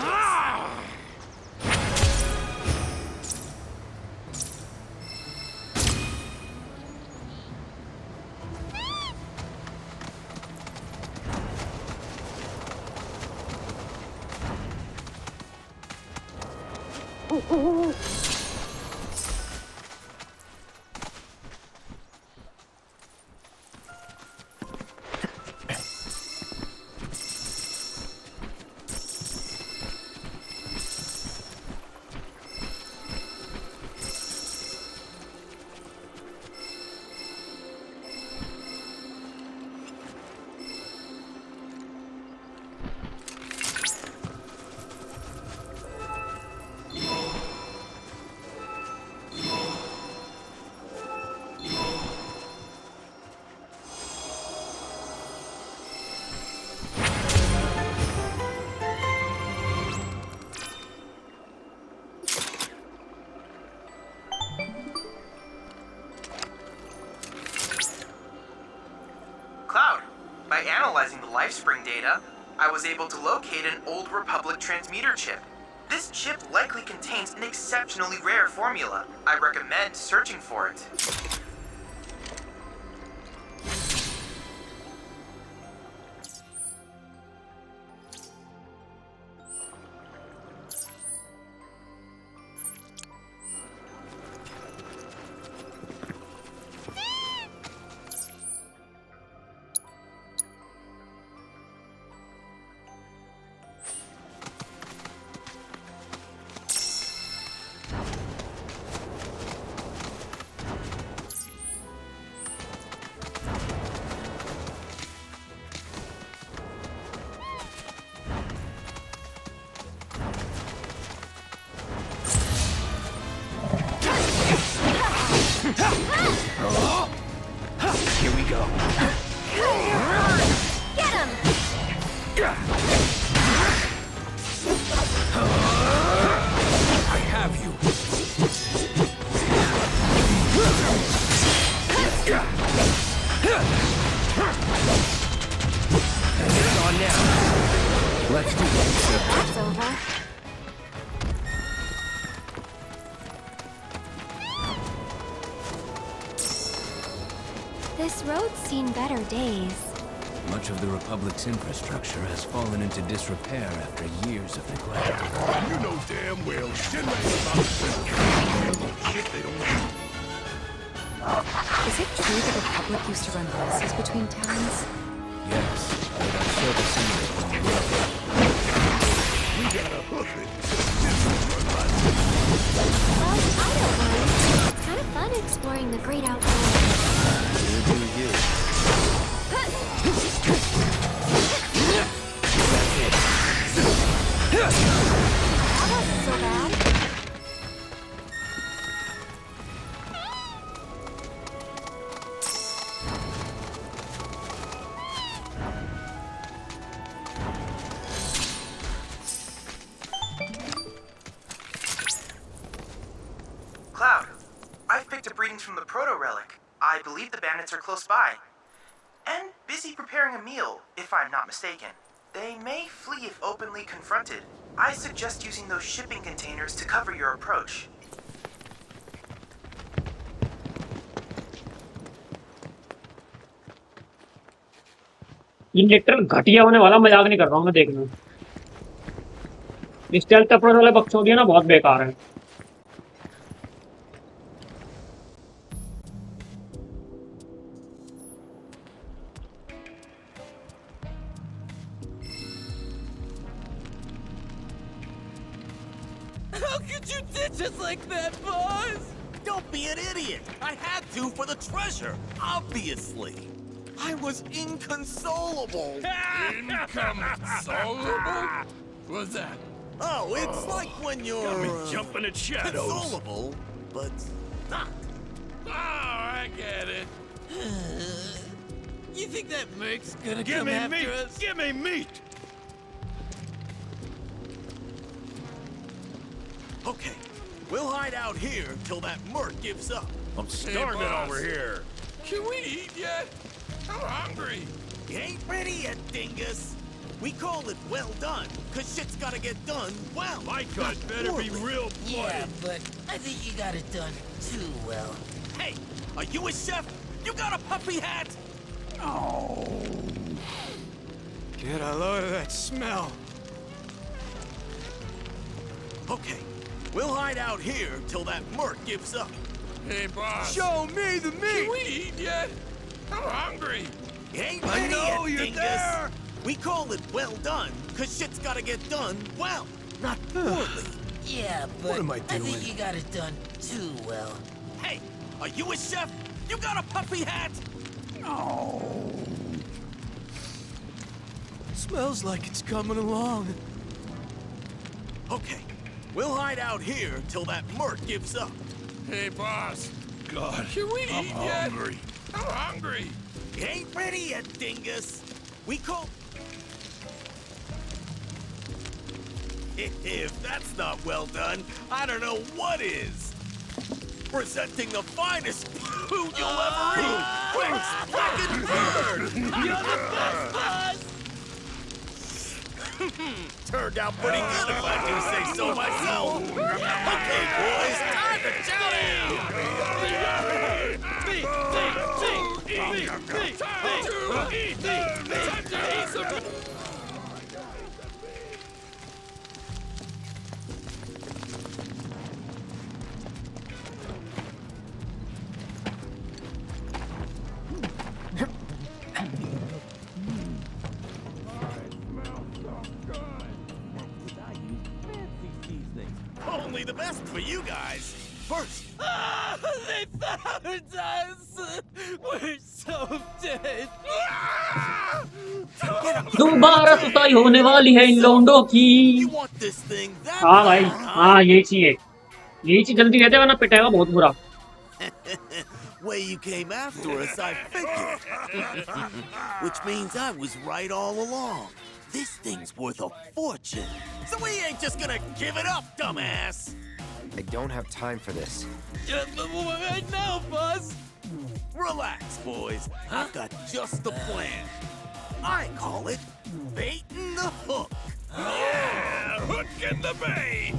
Cloud, by analyzing the LifeSpring data, I was able to locate an Old Republic transmitter chip. This chip likely contains an exceptionally rare formula. I recommend searching for it. Here we go. Get him! I have you. It's on now. Let's do this. That's over. This road's seen better days. Much of the Republic's infrastructure has fallen into disrepair after years of neglect. You know damn well Shinra ain't about to shit they don't do. Is it true the Republic used to run buses between towns? Yes, but our service ended when we were there. We gotta hoof it. Well, I don't mind. It's kind of fun exploring the great outdoors. You do you. That wasn't so bad. relic. I believe the bandits are close by. And busy preparing a meal, if I'm not mistaken. They may flee if openly confronted. I suggest using those shipping containers to cover your approach. ये literal घटिया होने वाला, मजाक नहीं कर रहा हूँ मैं, देखना। स्टेल्थ अप्रोच वाले बकचोदियां ना बहुत बेकार है। How could you ditch us like that, boss? Don't be an idiot! I had to for the treasure, obviously! I was inconsolable! Inconsolable? What's that? Oh, it's like when you're... Got me jumping at shadows. Consolable, but not. Oh, I get it. You think that Merc's gonna Give come me after meat! us? Give me meat! Okay, we'll hide out here till that Merc gives up. I'm starving over here. Can we eat yet? I'm hungry. You ain't ready yet, dingus. We call it well done, cause shit's gotta get done well. My cut better be real bloody. but I think you got it done too well. Hey, are you a chef? You got a puppy hat? Get a load of that smell. Okay, we'll hide out here till that Merc gives up. Hey, boss. Show me the meat! Can we eat yet? I'm hungry. You ain't I ready know yet, you're dingus. there. We call it well done, cause shit's gotta get done well, not poorly. Yeah, but am I I doing? think you got it done too well. Hey, are you a chef? You got a puppy hat? Smells like it's coming along. Okay, we'll hide out here till that Merc gives up. Hey, boss. God, can we eat yet? Hungry. I'm hungry. You ain't ready yet, dingus. We call... If that's not well done, I don't know what is. Presenting the finest food you'll ever eat. Quick, fucking bird! You're the best, boss! Turned out pretty good if I do say so myself. Okay, boys, time to chow down! Only the best for you guys. First, They found us! We're so dead! दोबारा सुताई होने वाली है इन लोंडों की। you want this thing that हाँ भाई, bad, huh? हाँ यही चाहिए, यही चीज जल्दी कहते वरना पिटेगा बहुत बुरा। Way you came after us, I figured. Which means I was right all along. This thing's worth a fortune. So we ain't just gonna give it up, dumbass. I don't have time for this. Right now, boss! Relax, boys. I've got just the plan. I call it baiting the hook. Yeah, hook in the bait.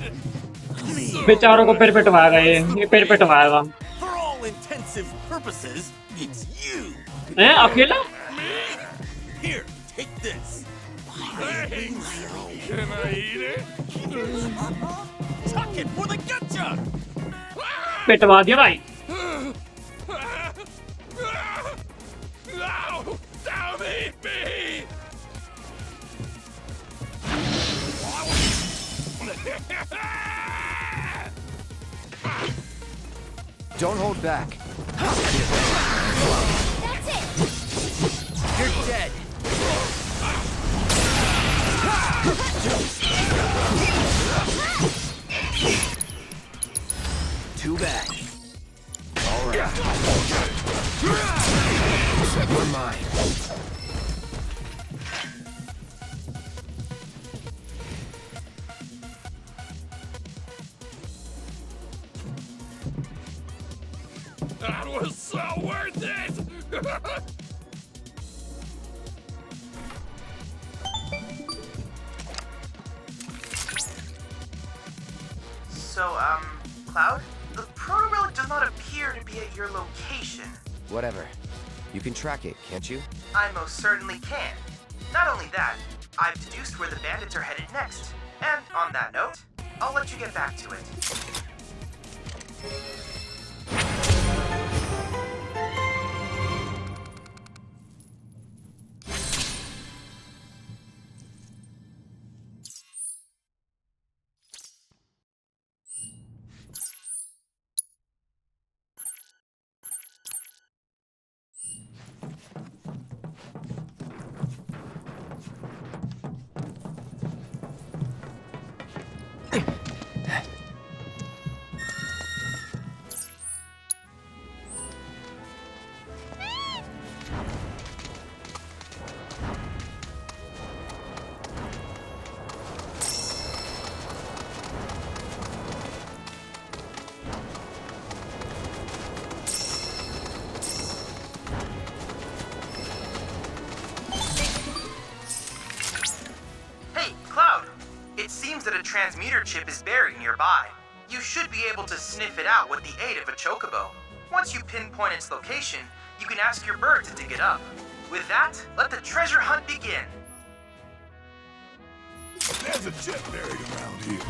बेचारों को फिर पिटवाएगा ये फिर पिटवाएगा। For all intensive purposes, it's you. हैं अकेला? Here, take this. Thanks. Can I eat it? Tuck it for the gotcha. पिटवा दिया भाई। No! Don't eat me! Don't hold back. That's it! You're dead. Too bad. All right. You're mine. That was so well worth it! So, Cloud? The proto-relic does not appear to be at your location. Whatever. You can track it, can't you? I most certainly can. Not only that, I've deduced where the bandits are headed next. And on that note, I'll let you get back to it. That a transmuter chip is buried nearby. You should be able to sniff it out with the aid of a Chocobo. Once you pinpoint its location, you can ask your bird to dig it up. With that, let the treasure hunt begin. There's a chip buried around here.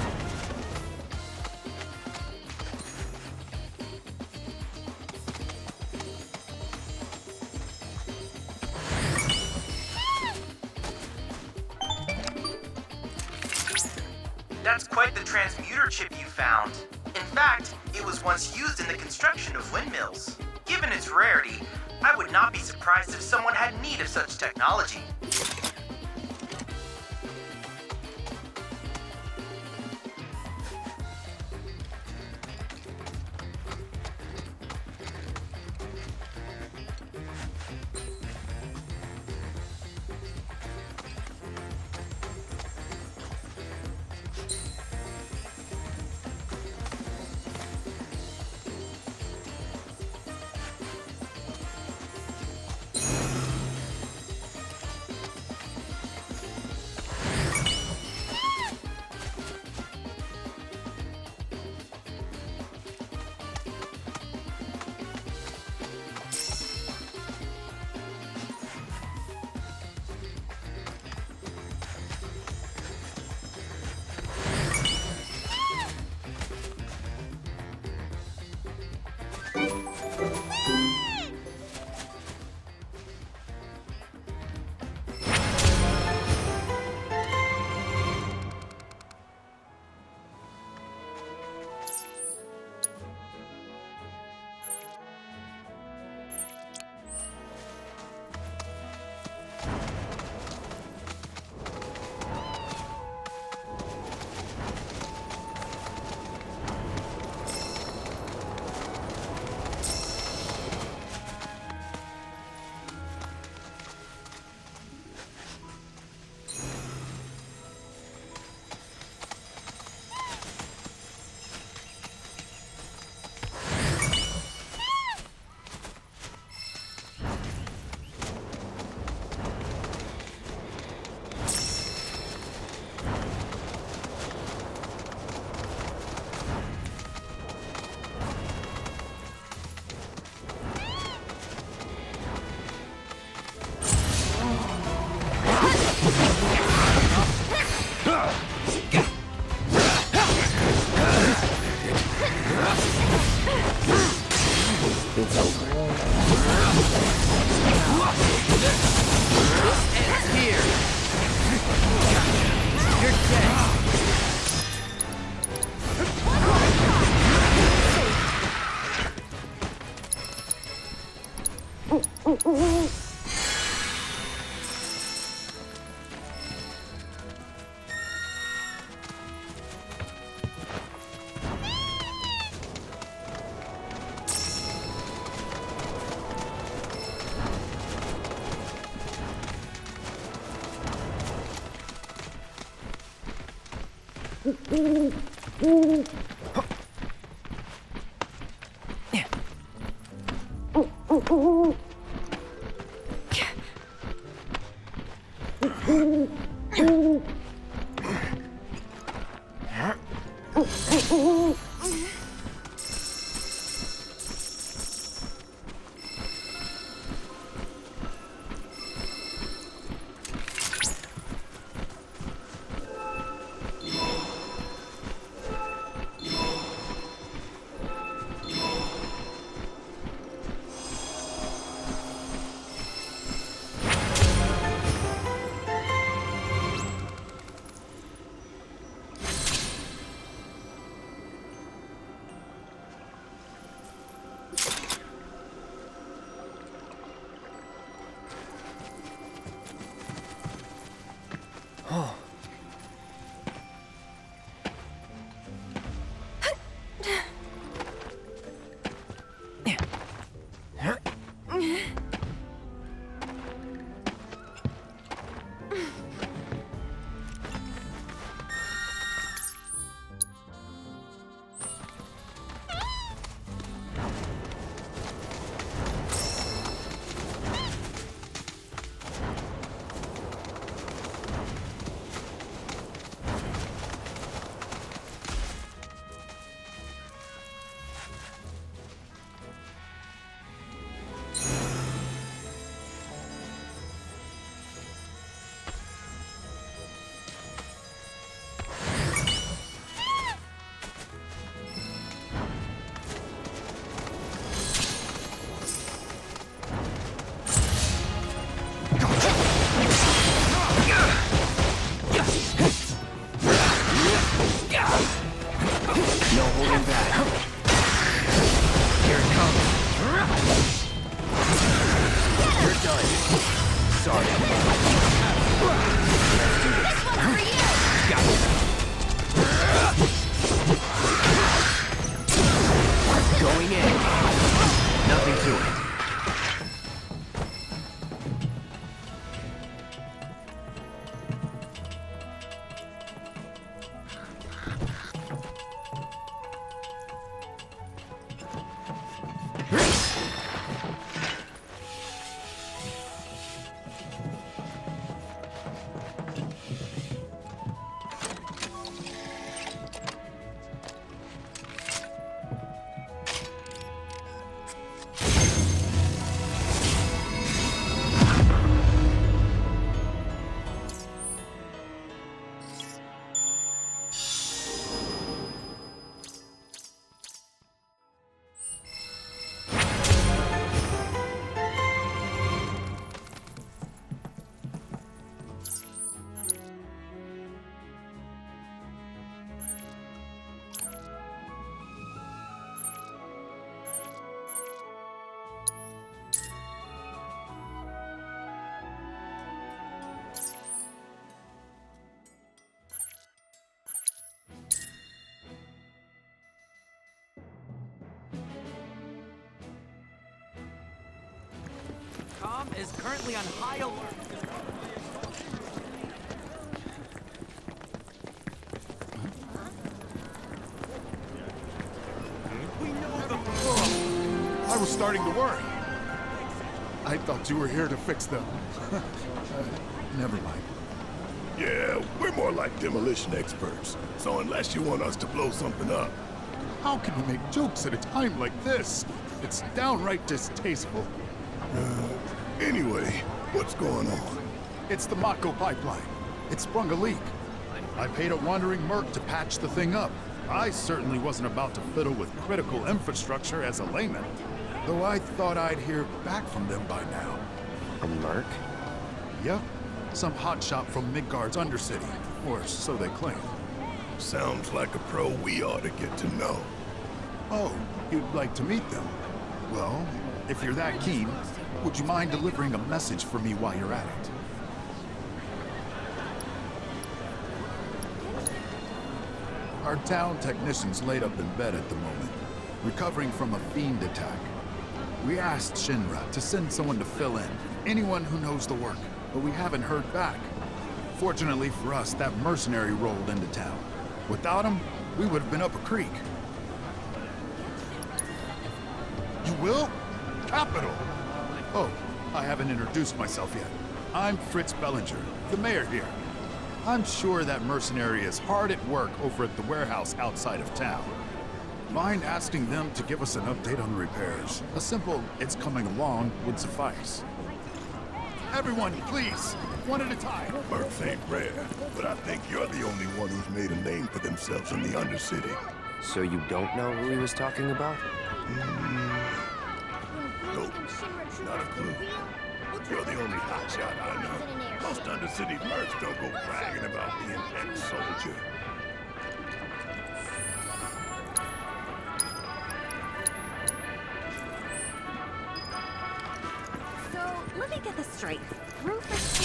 That's quite the transmuter chip you found. In fact, it was once used in the construction of windmills. Given its rarity, I would not be surprised if someone had need of such technology. Com is currently on high alert. I was starting to worry. I thought you were here to fix them. Never mind. Yeah, we're more like demolition experts. So unless you want us to blow something up... How can you make jokes at a time like this? It's downright distasteful. Anyway, what's going on? It's the Mako pipeline. It sprung a leak. I paid a wandering merc to patch the thing up. I certainly wasn't about to fiddle with critical infrastructure as a layman. Though I thought I'd hear back from them by now. A merc? Yep. Some hotshot from Midgard's Undercity. Or so they claim. Sounds like a pro we ought to get to know. Oh, you'd like to meet them? Well, if you're that keen, would you mind delivering a message for me while you're at it? Our town technician's laid up in bed at the moment, recovering from a fiend attack. We asked Shinra to send someone to fill in, anyone who knows the work, but we haven't heard back. Fortunately for us, that mercenary rolled into town. Without him, we would have been up a creek. You will? capital. Oh, I haven't introduced myself yet. I'm Fritz Bellinger, the mayor here. I'm sure that mercenary is hard at work over at the warehouse outside of town. Mind asking them to give us an update on the repairs? A simple, it's coming along, would suffice. Everyone, please, one at a time. Mirths ain't rare, but I think you're the only one who's made a name for themselves in the Undercity. So you don't know who he was talking about? Nope, not a clue. You're the only hotshot I know. Most Undercity Mirths don't go bragging about being ex-soldier. So, let me get this straight. Rufus...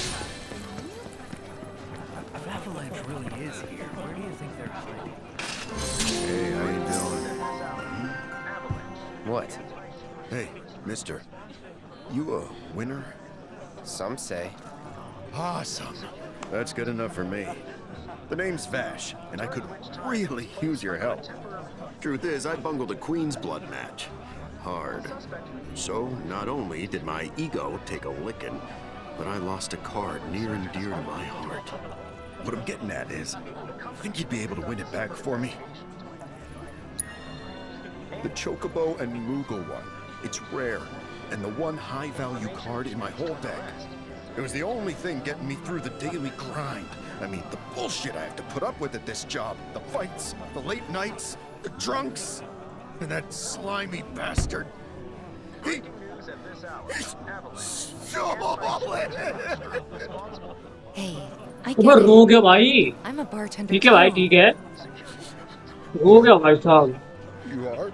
If Avalanche really is here, where do you think they're hiding? Hey, how you doing? What? Hey, mister. You a winner? Some say. Awesome. That's good enough for me. The name's Vash, and I could really use your help. Truth is, I bungled a Queen's Blood match. Hard. So, not only did my ego take a licking, but I lost a card near and dear to my heart. What I'm getting at is, think you'd be able to win it back for me? The Chocobo and Moogle one. It's rare, and the one high-value card in my whole deck. It was the only thing getting me through the daily grind. I mean, the bullshit I have to put up with at this job. The fights, the late nights, the drunks, and that slimy bastard. He's solid. Hey, I वो get row it. गया भाई. I'm a bartender ठीक है भाई, too. ठीक है. रो गया भाई साहब. You are?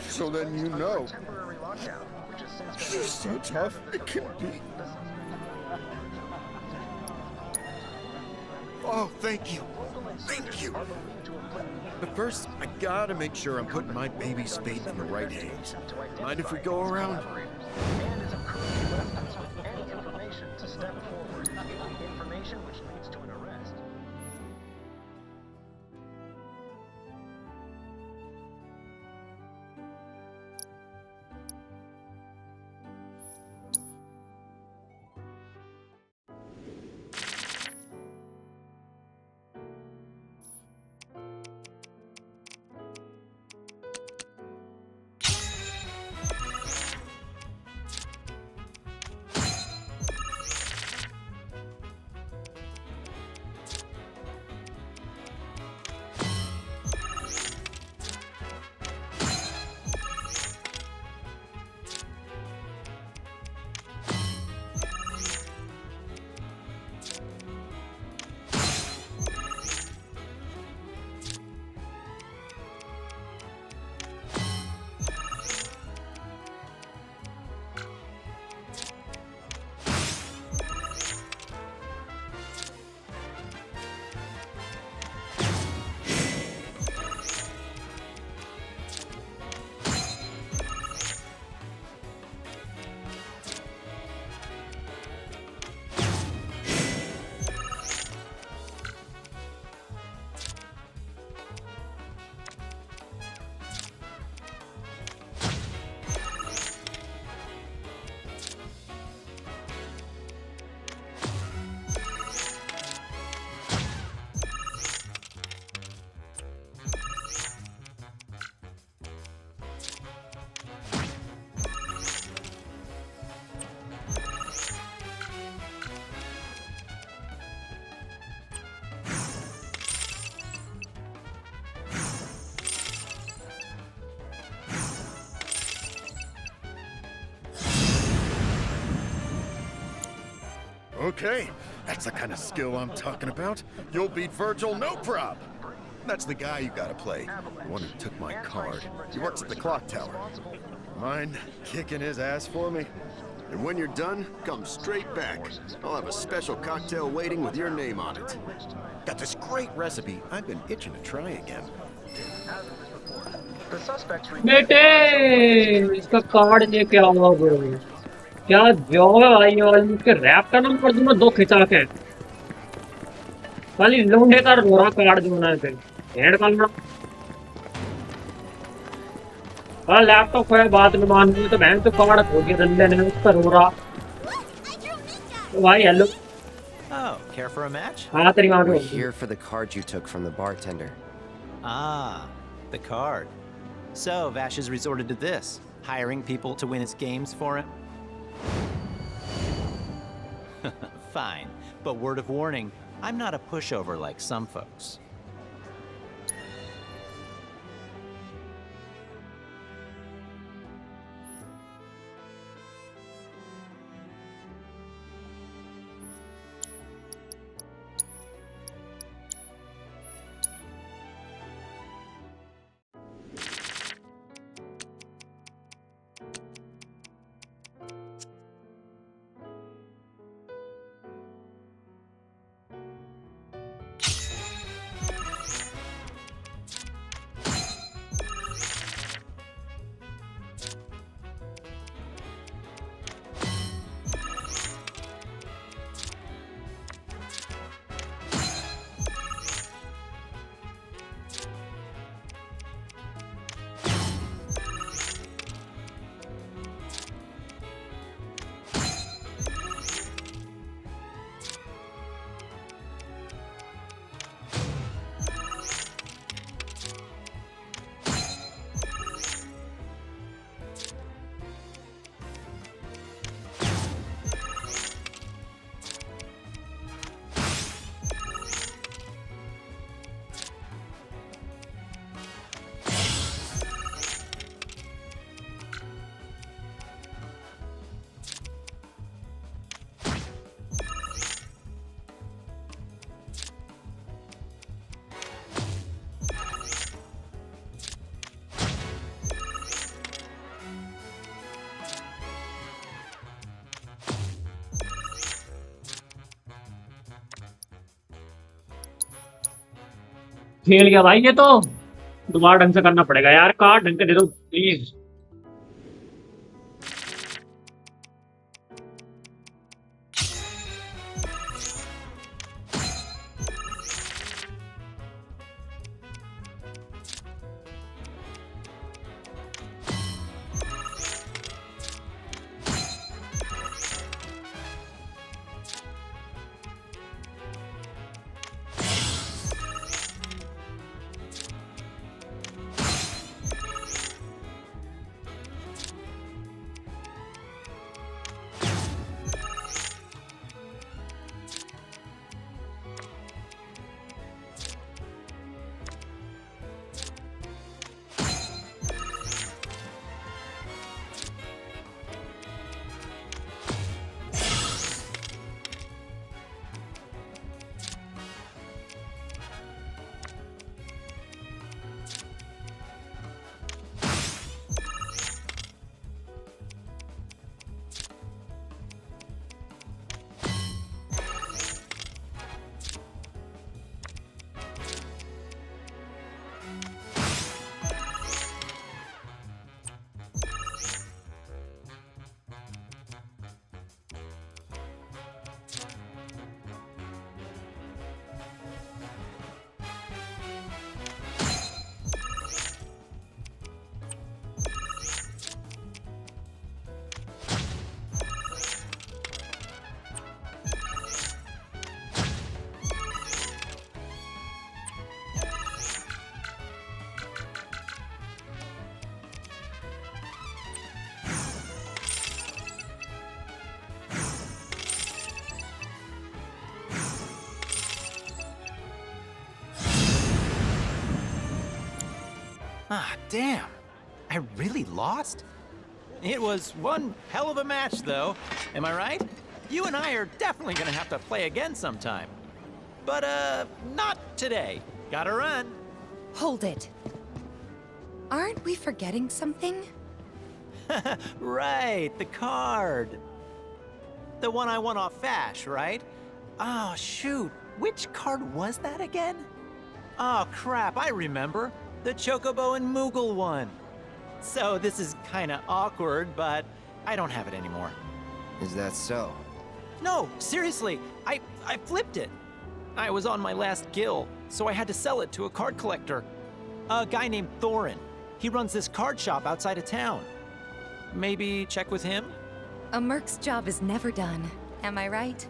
So then you know. You're so tough, it can be. Oh, thank you. Thank you. But first, I gotta make sure I'm putting my baby spade in the right hands. Mind if we go around? Okay, that's the kind of skill I'm talking about. You'll beat Virgil, no prob. That's the guy you gotta play. The one who took my card. He works at the clock tower. Mind kicking his ass for me? And when you're done, come straight back. I'll have a special cocktail waiting with your name on it. Got this great recipe I've been itching to try again. बेटे इसका card लेके आओ bro. क्या job है भाई, और इसके rap का नाम कर दूंगा दो खिंचा के. खाली लौंडे का रोरा कार्ड जो ना है हेड का ना. हाँ लैपटॉप है बात में मान ली तो बहन तो कार्ड खो दिया रंदे ने उस पर रो रहा तो भाई hello Oh, care for a match? हाँ तेरी माँ We're को here for the card you took from the bartender. Ah, the card. So, Vash has resorted to this, hiring people to win his games for him? Fine, but word of warning, I'm not a pushover like some folks. खेल गया भाई ये तो दोबारा ढंग से करना पड़ेगा यार कार्ड ढंग के दे दो please Ah, damn. I really lost? It was one hell of a match, though. Am I right? You and I are definitely gonna have to play again sometime. But, not today. Gotta run. Hold it. Aren't we forgetting something? Right, the card. The one I won off Vash, right? Oh, shoot. Which card was that again? Oh, crap, I remember. The Chocobo and Moogle one. So this is kinda awkward, but I don't have it anymore. Is that so? No, seriously, I flipped it. I was on my last gill, so I had to sell it to a card collector. A guy named Thorin. He runs this card shop outside of town. Maybe check with him? A merc's job is never done. Am I right?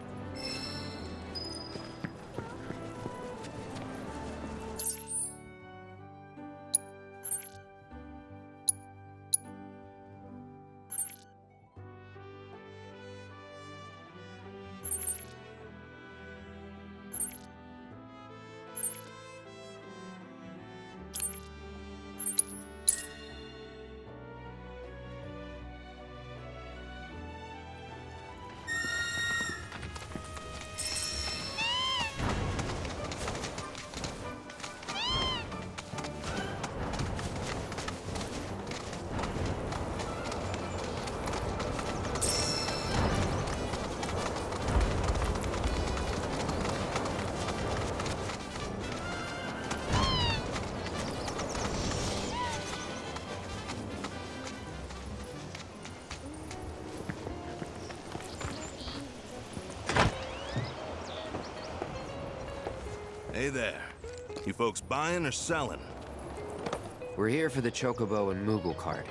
Hey there. You folks buying or selling? We're here for the Chocobo and Moogle card.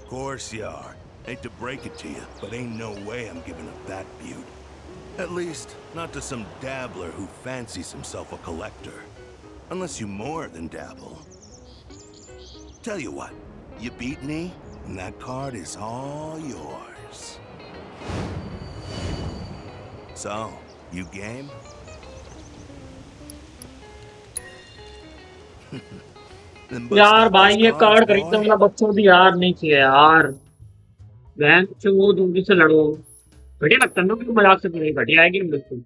Course you are. Hate to break it to you, but ain't no way I'm giving up that beaut. At least, not to some dabbler who fancies himself a collector. Unless you more than dabble. Tell you what, you beat me, and that card is all yours. So, you game? यार भाई ये card खरीदने वाला बच्चों भी यार नहीं चाहिए यार। बैंक से वो दूरी से लड़ो। घटिया लगता है ना कि मजाक से नहीं घटिया है कि बिल्कुल।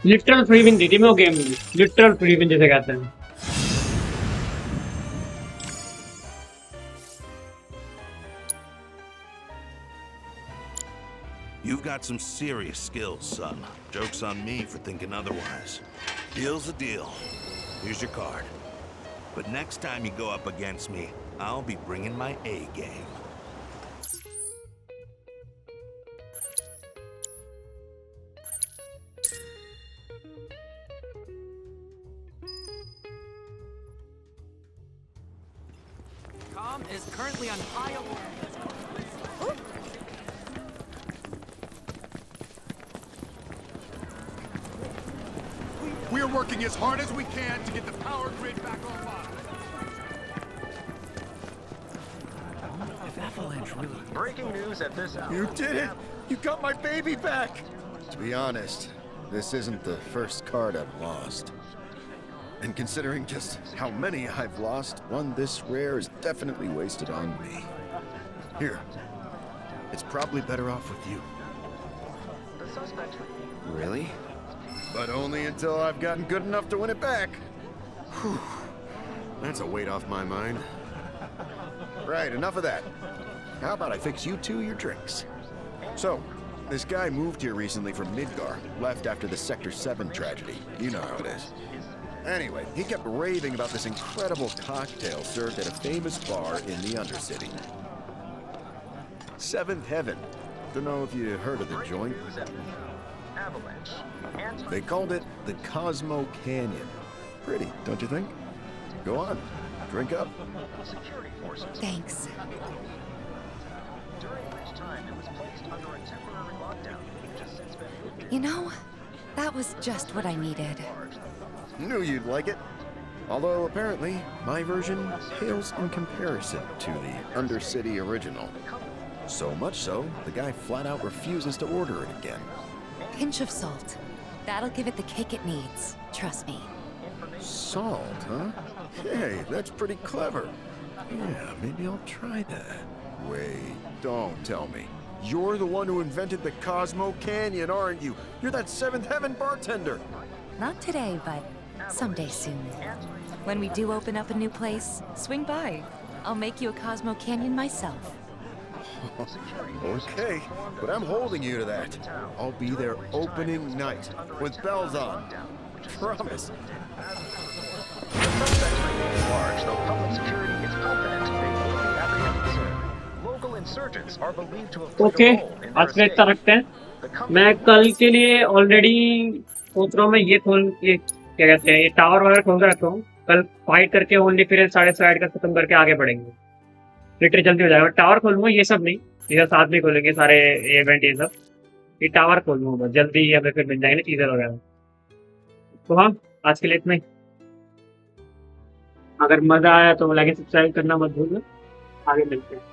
लिटरल फ्री विन दी थी मैं वो गेम में, लिटरल फ्री विन जिसे कहते हैं। You've got some serious skills, son. Joke's on me for thinking otherwise. Deal's a deal. Here's your card. But next time you go up against me, I'll be bringing my A game. Com is currently on high alert. We are working as hard as we can to get the power grid back online. If Avalanche really... Breaking news at this hour. You did it! You got my baby back! To be honest, this isn't the first card I've lost. And considering just how many I've lost, one this rare is definitely wasted on me. Here. It's probably better off with you. The suspect. Really? But only until I've gotten good enough to win it back. Whew. That's a weight off my mind. Right, enough of that. How about I fix you two your drinks? So, this guy moved here recently from Midgar, left after the Sector 7 tragedy. You know how it is. Anyway, he kept raving about this incredible cocktail served at a famous bar in the Undercity. Seventh Heaven. Don't know if you heard of the joint. Avalanche. They called it the Cosmo Canyon. Pretty, don't you think? Go on, drink up. Security forces. Thanks. During which time it was placed under a temporary lockdown, which has since been lifted. You know, that was just what I needed. Knew you'd like it. Although apparently, my version pales in comparison to the Undercity original. So much so, the guy flat out refuses to order it again. Pinch of salt. That'll give it the kick it needs. Trust me. Salt, huh? Hey, that's pretty clever. Yeah, maybe I'll try that. Wait, don't tell me. You're the one who invented the Cosmo Canyon, aren't you? You're that Seventh Heaven bartender. Not today, but someday soon. When we do open up a new place, swing by. I'll make you a Cosmo Canyon myself. Okay, but I'm holding you to that. I'll be there opening night, with bells on. Promise. The suspects remain large, though public security is confident they will be apprehended soon. Local insurgents are believed to have played okay, a role in their आज का इतना escape. रखते हैं। मैं कल के लिए already सोच रहा हूँ मैं ये क्या कहते हैं, ये टावर वगैरह खोल के रखता हूँ। कल फाइट करके ओनली फिर 8:30 का खत्म करके आगे बढ़ेंगे। लिटरली जल्दी हो जाएगा। टावर खोलूंगा, ये सब नहीं, ये साथ में खोलेंगे सारे इवेंट, ये सब। ये टावर खोलूंगा जल्दी, हमें फिर मिल जाएंगे चीजें वगैरह। तो हाँ, आज के लिए इतना ही। अगर मजा आया तो लाइक सब्सक्राइब करना मत भूलना। आगे मिलते हैं।